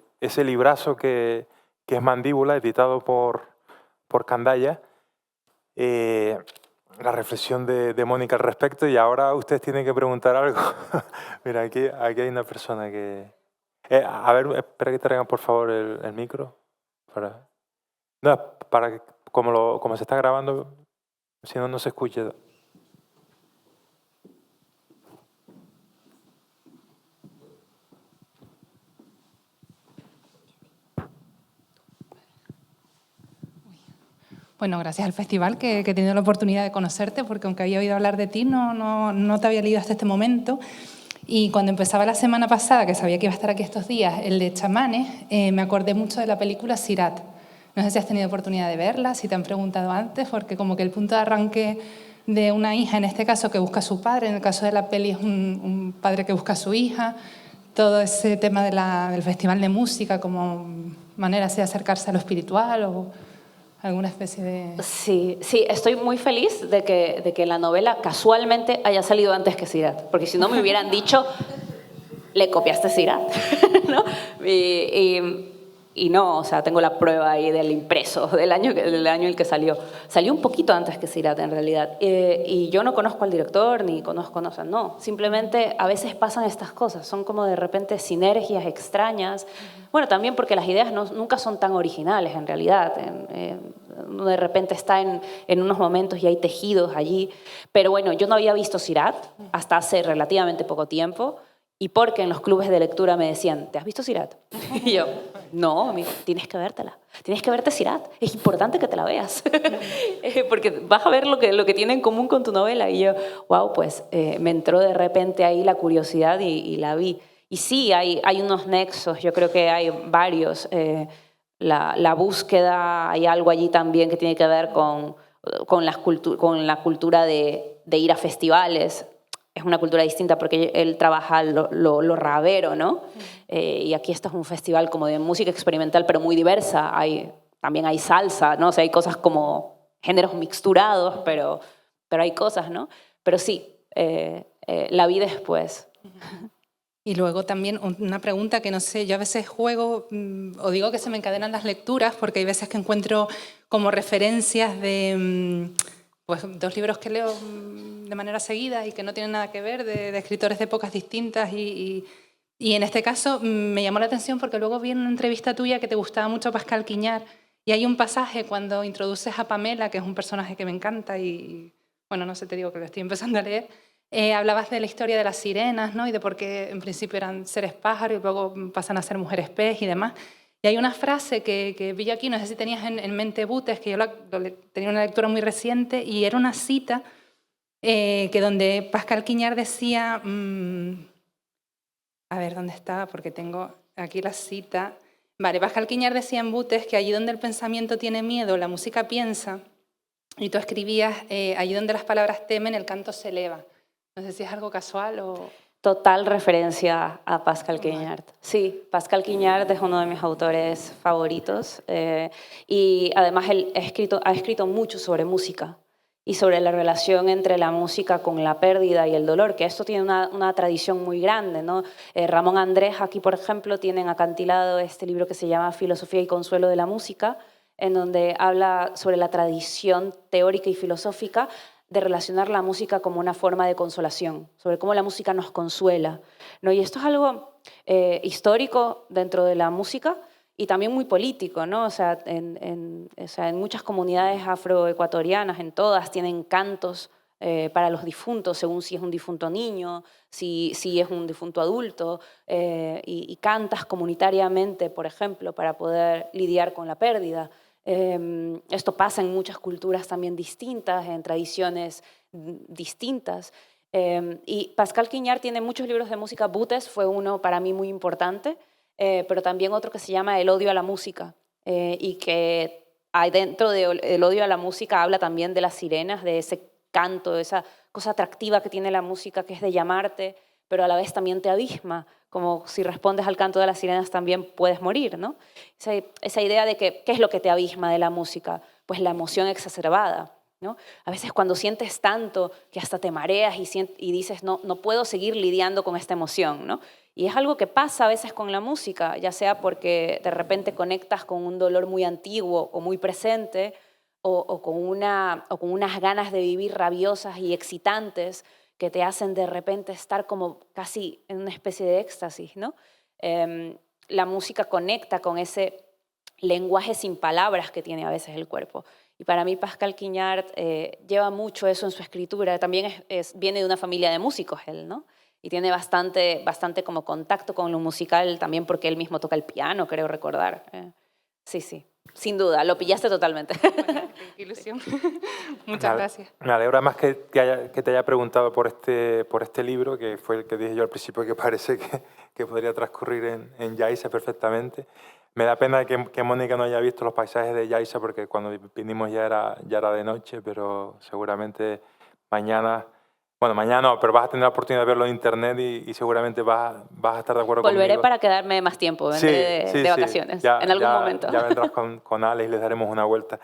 [SPEAKER 2] librazo que es Mandíbula, editado por Candaya. La reflexión de Mónica al respecto, y ahora ustedes tienen que preguntar algo. Mira, aquí hay una persona que... a ver, espera que traigan por favor el micro. No, para que como se está grabando, si no, no se escuche.
[SPEAKER 4] Bueno, gracias al festival que he tenido la oportunidad de conocerte, porque aunque había oído hablar de ti, no te había leído hasta este momento. Y cuando empezaba la semana pasada, que sabía que iba a estar aquí estos días, el de chamanes, me acordé mucho de la película Sirat. No sé si has tenido oportunidad de verla, si te han preguntado antes, porque como que el punto de arranque de una hija, en este caso, que busca a su padre, en el caso de la peli es un padre que busca a su hija, todo ese tema del festival de música como manera así de acercarse a lo espiritual o alguna especie de...
[SPEAKER 3] Sí, estoy muy feliz de que la novela casualmente haya salido antes que Sirat, porque si no me hubieran dicho, le copiaste Sirat, ¿no? Y no, o sea, tengo la prueba ahí del impreso, del año en el que salió. Salió un poquito antes que Sirat, en realidad. Y yo no conozco al director, ni conozco, no, o sea, no. Simplemente a veces pasan estas cosas, son como de repente sinergias extrañas. Bueno, también porque las ideas nunca son tan originales, en realidad. Uno de repente está en unos momentos y hay tejidos allí. Pero bueno, yo no había visto Sirat hasta hace relativamente poco tiempo. Y porque en los clubes de lectura me decían, ¿te has visto Sirat? Y yo, no, amigo, tienes que vértela. Tienes que verte Sirat. Es importante que te la veas. Porque vas a ver lo que tiene en común con tu novela. Y yo, wow, pues me entró de repente ahí la curiosidad y la vi. Y sí, hay unos nexos, yo creo que hay varios. La búsqueda, hay algo allí también que tiene que ver con la cultura de ir a festivales. Es una cultura distinta porque él trabaja lo rabero, ¿no? Y aquí esto es un festival como de música experimental, pero muy diversa. También hay salsa, ¿no? O sea, hay cosas como géneros mixturados, pero hay cosas, ¿no? Pero sí, la vi después.
[SPEAKER 4] Y luego también una pregunta que no sé, yo a veces juego o digo que se me encadenan las lecturas porque hay veces que encuentro como referencias de pues, 2 libros que leo de manera seguida y que no tienen nada que ver, de escritores de épocas distintas y en este caso me llamó la atención porque luego vi en una entrevista tuya que te gustaba mucho Pascal Quignard y hay un pasaje cuando introduces a Pamela, que es un personaje que me encanta y bueno, no sé, te digo que lo estoy empezando a leer. Hablabas de la historia de las sirenas, ¿no? Y de por qué en principio eran seres pájaros y luego pasan a ser mujeres pez y demás. Y hay una frase que vi yo aquí, no sé si tenías en mente Butes, que yo tenía una lectura muy reciente, y era una cita que donde Pascal Quignard decía, a ver, ¿dónde estaba? Porque tengo aquí la cita. Vale, Pascal Quignard decía en Butes que allí donde el pensamiento tiene miedo, la música piensa, y tú escribías, allí donde las palabras temen, el canto se eleva. No sé si es algo casual o...
[SPEAKER 3] Total referencia a Pascal Quignard. Sí, Pascal Quignard es uno de mis autores favoritos y además él ha escrito mucho sobre música y sobre la relación entre la música con la pérdida y el dolor, que esto tiene una tradición muy grande, ¿no? Ramón Andrés aquí, por ejemplo, tienen acantilado este libro que se llama Filosofía y Consuelo de la Música, en donde habla sobre la tradición teórica y filosófica de relacionar la música como una forma de consolación, sobre cómo la música nos consuela, ¿no? Y esto es algo histórico dentro de la música y también muy político, ¿no? O sea, en muchas comunidades afroecuatorianas, en todas, tienen cantos para los difuntos, según si es un difunto niño, si es un difunto adulto, y cantas comunitariamente, por ejemplo, para poder lidiar con la pérdida. Esto pasa en muchas culturas también distintas, en tradiciones distintas. Y Pascal Quignard tiene muchos libros de música. Butes fue uno para mí muy importante, pero también otro que se llama El odio a la música, y que dentro del odio a la música habla también de las sirenas, de ese canto, de esa cosa atractiva que tiene la música, que es de llamarte, pero a la vez también te abisma, como si respondes al canto de las sirenas también puedes morir, ¿no? Esa idea de que, ¿qué es lo que te abisma de la música? Pues la emoción exacerbada, ¿no? A veces cuando sientes tanto que hasta te mareas y dices, no puedo seguir lidiando con esta emoción, ¿no? Y es algo que pasa a veces con la música, ya sea porque de repente conectas con un dolor muy antiguo o muy presente, o con unas ganas de vivir rabiosas y excitantes, que te hacen de repente estar como casi en una especie de éxtasis, ¿no? La música conecta con ese lenguaje sin palabras que tiene a veces el cuerpo. Y para mí Pascal Quignard lleva mucho eso en su escritura. También viene de una familia de músicos él, ¿no? Y tiene bastante como contacto con lo musical también porque él mismo toca el piano, creo recordar. Sí. Sin duda, lo pillaste totalmente.
[SPEAKER 4] Bueno, qué ilusión. Muchas gracias.
[SPEAKER 2] Me alegra más que te haya preguntado por este libro, que fue el que dije yo al principio que parece que podría transcurrir en Yaiza perfectamente. Me da pena que Mónica no haya visto los paisajes de Yaiza porque cuando vinimos ya era de noche, pero seguramente mañana... Bueno, mañana no, pero vas a tener la oportunidad de verlo en internet y seguramente vas a estar de acuerdo conmigo.
[SPEAKER 3] Volveré para quedarme más tiempo, vendré de vacaciones, en algún momento.
[SPEAKER 2] Ya vendrás con Alex y les daremos una vuelta.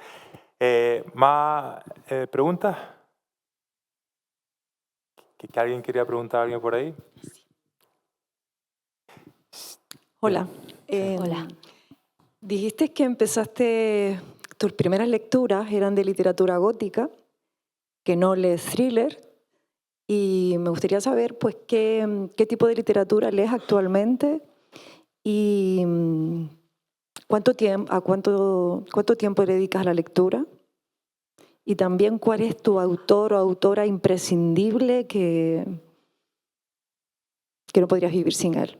[SPEAKER 2] ¿Más preguntas? ¿Que alguien quería preguntar a alguien por ahí?
[SPEAKER 5] Hola.
[SPEAKER 3] Hola.
[SPEAKER 5] Dijiste que empezaste, tus primeras lecturas eran de literatura gótica, que no lees thriller, y me gustaría saber pues, qué tipo de literatura lees actualmente y cuánto tiempo dedicas a la lectura, y también cuál es tu autor o autora imprescindible que no podrías vivir sin él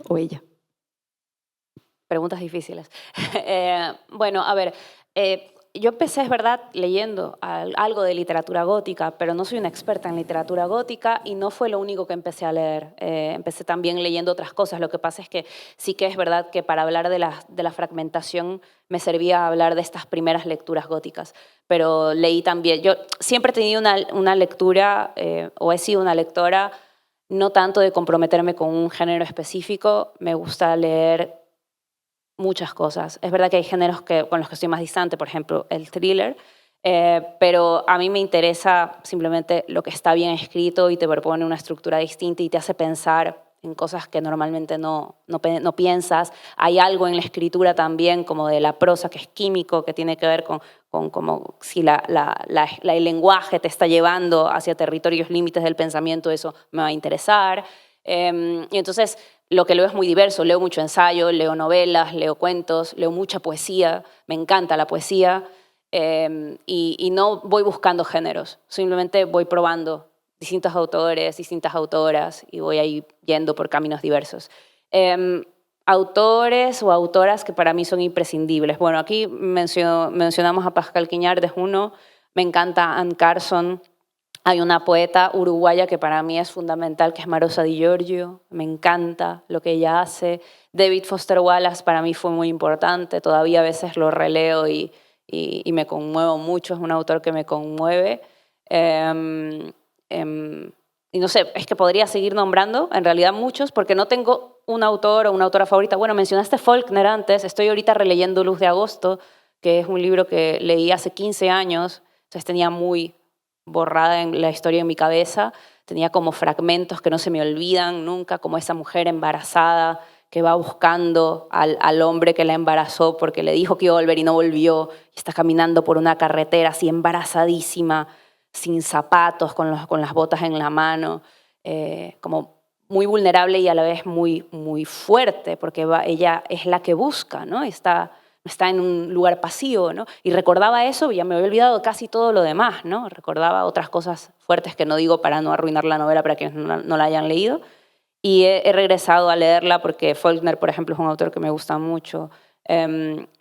[SPEAKER 5] o ella.
[SPEAKER 3] Preguntas difíciles. Bueno, a ver, yo empecé, es verdad, leyendo algo de literatura gótica, pero no soy una experta en literatura gótica y no fue lo único que empecé a leer. Empecé también leyendo otras cosas. Lo que pasa es que sí que es verdad que para hablar de la fragmentación me servía hablar de estas primeras lecturas góticas. Pero leí también, yo siempre he tenido una lectura, o he sido una lectora, no tanto de comprometerme con un género específico. Me gusta leer muchas cosas. Es verdad que hay géneros con los que estoy más distante, por ejemplo, el thriller, pero a mí me interesa simplemente lo que está bien escrito y te propone una estructura distinta y te hace pensar en cosas que normalmente no piensas. Hay algo en la escritura también, como de la prosa, que es químico, que tiene que ver con como si el lenguaje te está llevando hacia territorios límites del pensamiento, eso me va a interesar. Y entonces lo que leo es muy diverso. Leo mucho ensayo, leo novelas, leo cuentos, leo mucha poesía. Me encanta la poesía. Y no voy buscando géneros. Simplemente voy probando distintos autores, distintas autoras y voy ahí yendo por caminos diversos. Autores o autoras que para mí son imprescindibles. Bueno, aquí mencionamos a Pascal Quiñard, es uno. Me encanta Anne Carson. Hay una poeta uruguaya que para mí es fundamental, que es Marosa Di Giorgio. Me encanta lo que ella hace. David Foster Wallace para mí fue muy importante. Todavía a veces lo releo y me conmuevo mucho. Es un autor que me conmueve. Y no sé, es que podría seguir nombrando, en realidad muchos, porque no tengo un autor o una autora favorita. Bueno, mencionaste Faulkner antes. Estoy ahorita releyendo Luz de Agosto, que es un libro que leí hace 15 años. Entonces tenía muy borrada en la historia en mi cabeza, tenía como fragmentos que no se me olvidan nunca, como esa mujer embarazada que va buscando al hombre que la embarazó porque le dijo que iba a volver y no volvió, y está caminando por una carretera así embarazadísima, sin zapatos, con las botas en la mano, como muy vulnerable y a la vez muy, muy fuerte, porque ella es la que busca, ¿no? Está en un lugar pasivo, ¿no? Y recordaba eso, ya me había olvidado casi todo lo demás, ¿no? Recordaba otras cosas fuertes que no digo para no arruinar la novela para quienes no la hayan leído. Y he regresado a leerla porque Faulkner, por ejemplo, es un autor que me gusta mucho.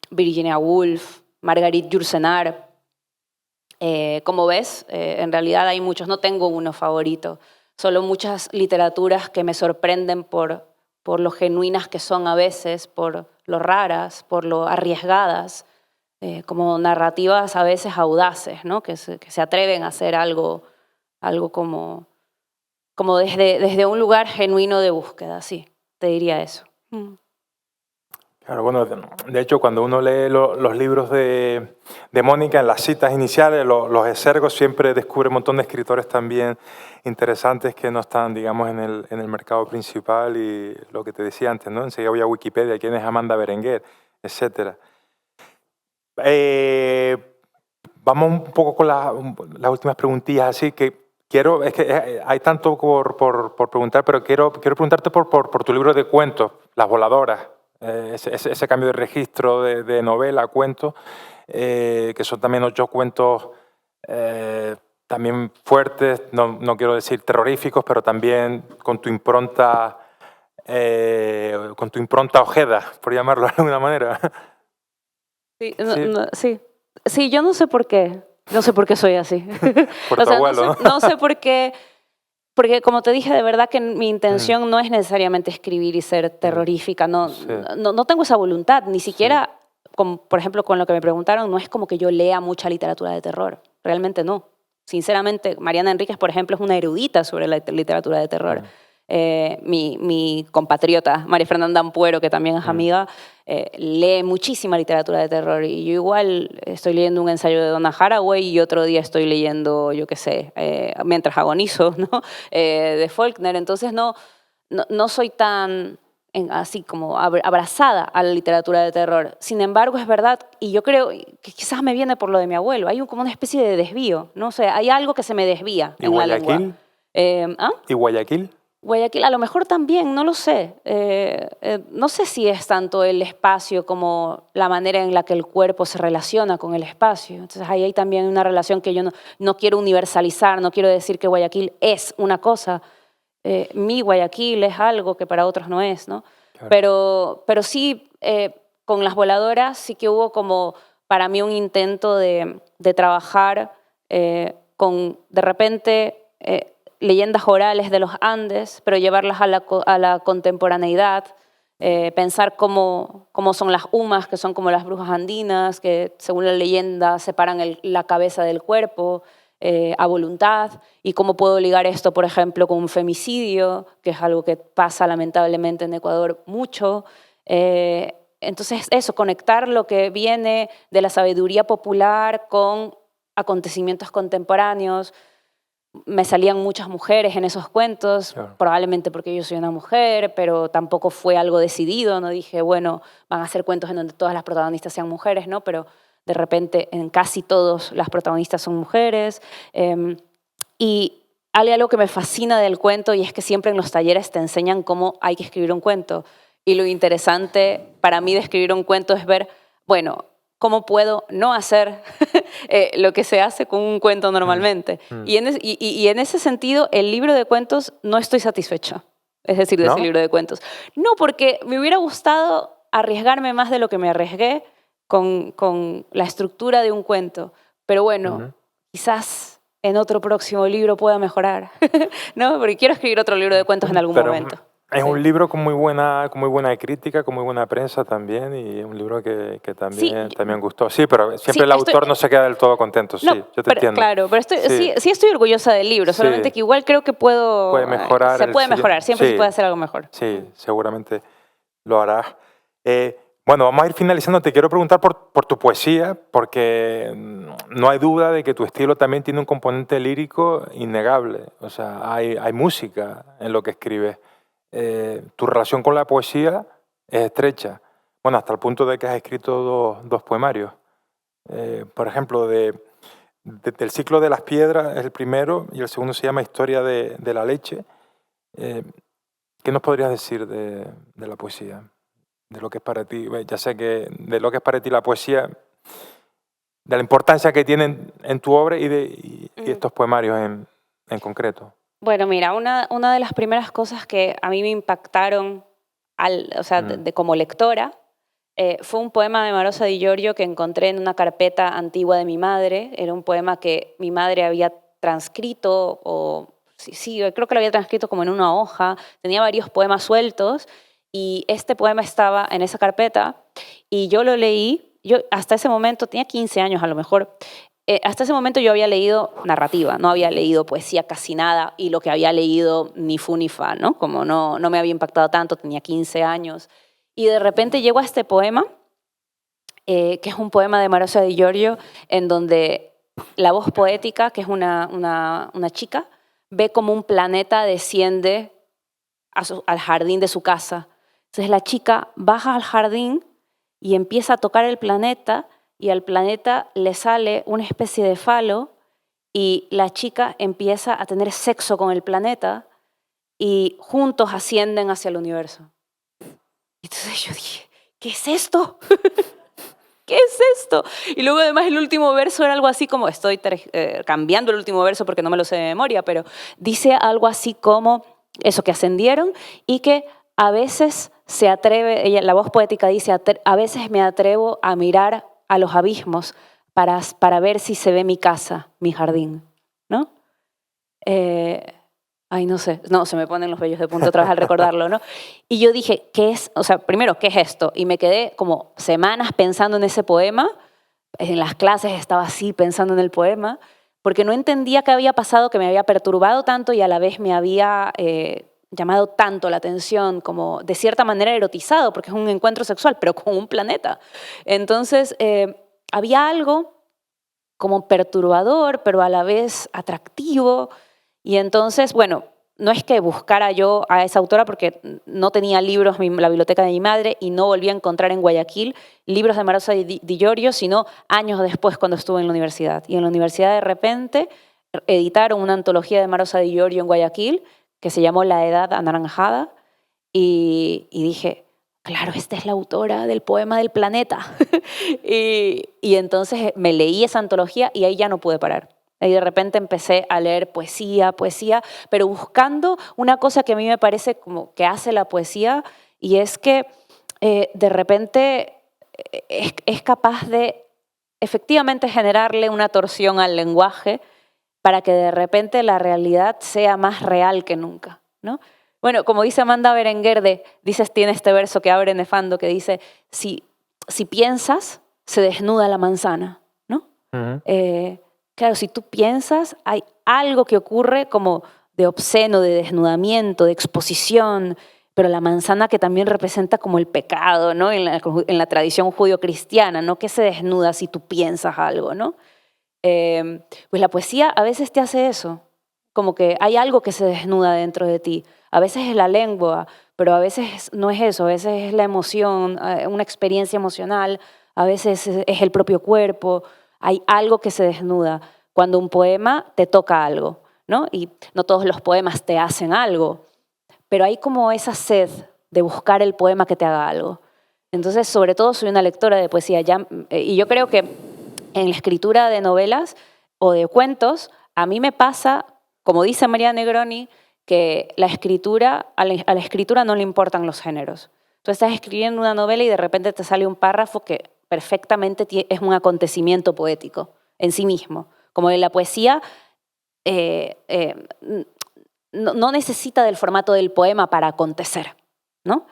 [SPEAKER 3] Virginia Woolf, Marguerite Yourcenar. Como ves, en realidad hay muchos, no tengo uno favorito. Solo muchas literaturas que me sorprenden por lo genuinas que son a veces, por lo raras, por lo arriesgadas, como narrativas a veces audaces, ¿no? que se atreven a hacer algo como desde un lugar genuino de búsqueda, sí, te diría eso.
[SPEAKER 2] Claro, bueno, de hecho, cuando uno lee los libros de Mónica, en las citas iniciales, los exergos, siempre descubre un montón de escritores también interesantes que no están, digamos, en el mercado principal, y lo que te decía antes, ¿no? Enseguida voy a Wikipedia, quién es Amanda Berenguer, etc. Vamos un poco con las últimas preguntillas, así que es que hay tanto por preguntar, pero quiero preguntarte por tu libro de cuentos, Las Voladoras. Ese cambio de registro de novela a cuento, que son también 8 cuentos también fuertes, no quiero decir terroríficos, pero también con tu impronta Ojeda, por llamarlo de alguna manera.
[SPEAKER 3] Sí, sí, yo no sé por qué soy así.
[SPEAKER 2] Por tu abuelo,
[SPEAKER 3] no sé por qué. Porque como te dije, de verdad que mi intención no es necesariamente escribir y ser terrorífica. No tengo esa voluntad, ni siquiera, por ejemplo, con lo que me preguntaron, no es como que yo lea mucha literatura de terror. Realmente no. Sinceramente, Mariana Enríquez, por ejemplo, es una erudita sobre la literatura de terror. Mi compatriota, María Fernanda Ampuero, que también es amiga, lee muchísima literatura de terror, y yo igual estoy leyendo un ensayo de Donna Haraway y otro día estoy leyendo, yo qué sé, mientras agonizo, ¿no? De Faulkner. Entonces no soy tan así como abrazada a la literatura de terror. Sin embargo, es verdad, y yo creo que quizás me viene por lo de mi abuelo, hay como una especie de desvío, ¿no? O sea, hay algo que se me desvía en la lengua.
[SPEAKER 2] ¿Y Guayaquil?
[SPEAKER 3] Guayaquil a lo mejor también, no lo sé. No sé si es tanto el espacio como la manera en la que el cuerpo se relaciona con el espacio. Entonces ahí hay también una relación que yo no quiero universalizar, no quiero decir que Guayaquil es una cosa. Mi Guayaquil es algo que para otros no es, ¿no? Claro. Pero sí, con las voladoras sí que hubo como para mí un intento de trabajar con, de repente, leyendas orales de los Andes, pero llevarlas a la contemporaneidad, pensar cómo son las humas, que son como las brujas andinas, que según la leyenda separan la cabeza del cuerpo, a voluntad, y cómo puedo ligar esto, por ejemplo, con un femicidio, que es algo que pasa lamentablemente en Ecuador mucho. Entonces eso, conectar lo que viene de la sabiduría popular con acontecimientos contemporáneos. Me salían muchas mujeres en esos cuentos, claro, probablemente porque yo soy una mujer, pero tampoco fue algo decidido, no dije, bueno, van a ser cuentos en donde todas las protagonistas sean mujeres, ¿no? Pero de repente en casi todos las protagonistas son mujeres. Y hay algo que me fascina del cuento y es que siempre en los talleres te enseñan cómo hay que escribir un cuento. Y lo interesante para mí de escribir un cuento es ver, bueno, ¿cómo puedo no hacer lo que se hace con un cuento normalmente? Y en ese sentido, el libro de cuentos no estoy satisfecha, es decir, de ese libro de cuentos. No, porque me hubiera gustado arriesgarme más de lo que me arriesgué con la estructura de un cuento. Pero bueno, quizás en otro próximo libro pueda mejorar, ¿no? Porque quiero escribir otro libro de cuentos en algún momento.
[SPEAKER 2] Es un libro con muy buena crítica, con muy buena prensa también, y es un libro que también gustó. Sí, pero siempre el autor no se queda del todo contento, sí, yo te entiendo.
[SPEAKER 3] Claro, pero sí estoy orgullosa del libro, solamente que igual creo que se puede mejorar, siempre se puede hacer algo mejor.
[SPEAKER 2] Sí, seguramente lo harás. Bueno, vamos a ir finalizando. Te quiero preguntar por tu poesía, porque no hay duda de que tu estilo también tiene un componente lírico innegable. O sea, hay música en lo que escribes. Tu relación con la poesía es estrecha. Bueno, hasta el punto de que has escrito dos poemarios. Por ejemplo, del ciclo de las piedras es el primero y el segundo se llama Historia de la leche. ¿Qué nos podrías decir de la poesía? De lo que es para ti, ya sé que de lo que es para ti la poesía, de la importancia que tiene en tu obra y estos poemarios en concreto.
[SPEAKER 3] Bueno, mira, una de las primeras cosas que a mí me impactaron como lectora fue un poema de Marosa Di Giorgio que encontré en una carpeta antigua de mi madre. Era un poema que mi madre había transcrito, sí, creo que lo había transcrito como en una hoja. Tenía varios poemas sueltos y este poema estaba en esa carpeta y yo lo leí. Yo hasta ese momento, tenía 15 años a lo mejor, hasta ese momento yo había leído narrativa, no había leído poesía casi nada y lo que había leído ni fu ni fa, ¿no? Como no me había impactado tanto, tenía 15 años. Y de repente llego a este poema, que es un poema de Marosa Di Giorgio, en donde la voz poética, que es una chica, ve como un planeta desciende al jardín de su casa. Entonces la chica baja al jardín y empieza a tocar el planeta y al planeta le sale una especie de falo y la chica empieza a tener sexo con el planeta y juntos ascienden hacia el universo. Entonces yo dije, ¿qué es esto? ¿Qué es esto? Y luego además el último verso era algo así como, estoy cambiando el último verso porque no me lo sé de memoria, pero dice algo así como eso, que ascendieron y que a veces se atreve, la voz poética dice, a veces me atrevo a mirar a los abismos para ver si se ve mi casa, mi jardín, ¿no? No sé, se me ponen los vellos de punta otra vez al recordarlo, ¿no? Y yo dije, ¿qué es? O sea, primero, ¿qué es esto? Y me quedé como semanas pensando en ese poema, en las clases estaba así pensando en el poema, porque no entendía qué había pasado, que me había perturbado tanto y a la vez me había llamado tanto la atención, como de cierta manera erotizado, porque es un encuentro sexual, pero con un planeta. Entonces, había algo como perturbador, pero a la vez atractivo. Y entonces, bueno, no es que buscara yo a esa autora porque no tenía libros en la biblioteca de mi madre y no volví a encontrar en Guayaquil libros de Marosa Di Iorio, sino años después cuando estuve en la universidad. Y en la universidad de repente editaron una antología de Marosa Di Iorio en Guayaquil que se llamó La Edad Anaranjada y dije, claro, esta es la autora del poema del planeta. y entonces me leí esa antología y ahí ya no pude parar. Y de repente empecé a leer poesía, pero buscando una cosa que a mí me parece como que hace la poesía, y es que de repente es capaz de efectivamente generarle una torsión al lenguaje para que de repente la realidad sea más real que nunca, ¿no? Bueno, como dice Amanda Berenguer, tiene este verso que abre Nefando que dice, si piensas, se desnuda la manzana, ¿no? Claro, si tú piensas, hay algo que ocurre como de obsceno, de desnudamiento, de exposición, pero la manzana que también representa como el pecado, ¿no? En la tradición judío-cristiana, ¿no? Que se desnuda si tú piensas algo, ¿no? Pues la poesía a veces te hace eso, como que hay algo que se desnuda dentro de ti. A veces es la lengua, pero a veces no es eso, a veces es la emoción, una experiencia emocional, a veces es el propio cuerpo. Hay algo que se desnuda cuando un poema te toca algo, ¿no? Y no todos los poemas te hacen algo, pero hay como esa sed de buscar el poema que te haga algo. Entonces, sobre todo, soy una lectora de poesía y yo creo que en la escritura de novelas o de cuentos, a mí me pasa, como dice María Negroni, que a la escritura no le importan los géneros. Tú estás escribiendo una novela y de repente te sale un párrafo que perfectamente es un acontecimiento poético en sí mismo. Como en la poesía no necesita del formato del poema para acontecer, ¿no?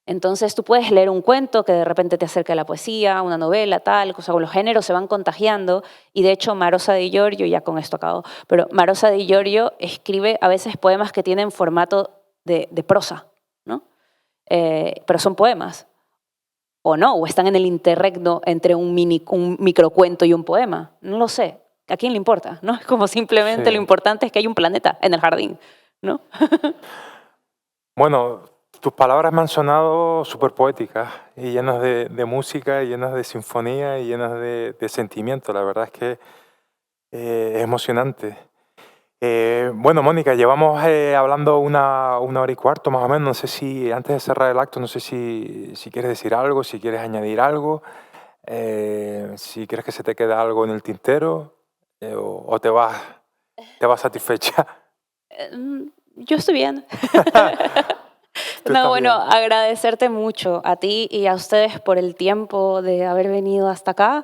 [SPEAKER 3] Entonces tú puedes leer un cuento que de repente te acerca a la poesía, una novela, tal, o sea, los géneros se van contagiando y de hecho Marosa Di Iorio, ya con esto acabo, pero Marosa Di Iorio escribe a veces poemas que tienen formato de prosa, ¿no? Pero son poemas. O no, o están en el interregno entre un microcuento y un poema. No lo sé. ¿A quién le importa? ¿No? Es como simplemente lo importante es que hay un planeta en el jardín, ¿no?
[SPEAKER 2] Bueno, tus palabras me han sonado súper poéticas y llenas de música, y llenas de sinfonía y llenas de sentimiento. La verdad es que es emocionante. Bueno, Mónica, llevamos hablando una hora y cuarto más o menos. No sé si, antes de cerrar el acto, no sé si quieres decir algo, si quieres añadir algo, si quieres que se te quede algo en el tintero o te vas satisfecha.
[SPEAKER 3] Yo estoy bien. No, bueno, agradecerte mucho a ti y a ustedes por el tiempo de haber venido hasta acá.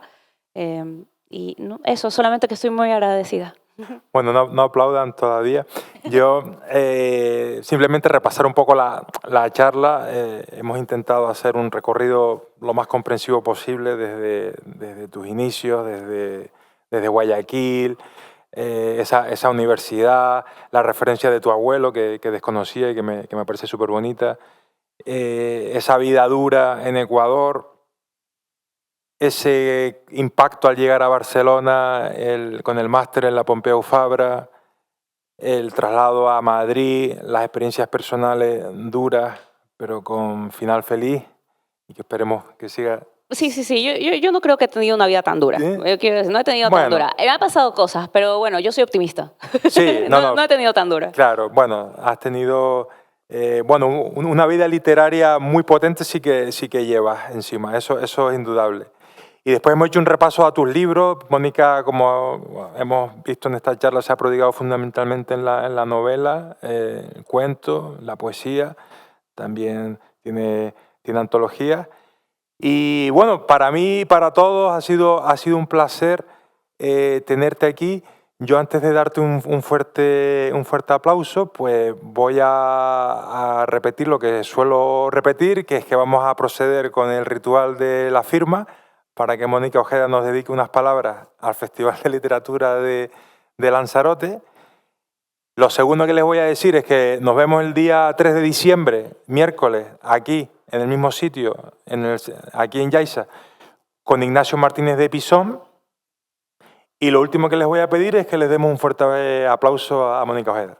[SPEAKER 3] Y no, eso, solamente que estoy muy agradecida.
[SPEAKER 2] Bueno, no aplaudan todavía. Yo simplemente repasar un poco la charla. Hemos intentado hacer un recorrido lo más comprensivo posible desde tus inicios, desde Guayaquil, esa universidad, la referencia de tu abuelo que desconocía y que me parece súper bonita, esa vida dura en Ecuador, ese impacto al llegar a Barcelona con el máster en la Pompeu Fabra, el traslado a Madrid, las experiencias personales duras, pero con final feliz y que esperemos que siga.
[SPEAKER 3] Sí. Yo no creo que he tenido una vida tan dura. Yo quiero decir, no he tenido tan dura. Me han pasado cosas, pero bueno, yo soy optimista.
[SPEAKER 2] Sí,
[SPEAKER 3] no he tenido tan dura.
[SPEAKER 2] Claro, bueno, has tenido una vida literaria muy potente, sí que llevas encima, eso es indudable. Y después hemos hecho un repaso a tus libros. Mónica, como hemos visto en esta charla, se ha prodigado fundamentalmente en la novela, el cuento, la poesía, también tiene antologías. Y bueno, para mí y para todos ha sido un placer tenerte aquí. Yo antes de darte un fuerte aplauso, pues voy a repetir lo que suelo repetir, que es que vamos a proceder con el ritual de la firma, para que Mónica Ojeda nos dedique unas palabras al Festival de Literatura de Lanzarote. Lo segundo que les voy a decir es que nos vemos el día 3 de diciembre, miércoles, aquí, en el mismo sitio, aquí en Yaiza, con Ignacio Martínez de Pisón. Y lo último que les voy a pedir es que les demos un fuerte aplauso a Mónica Ojeda.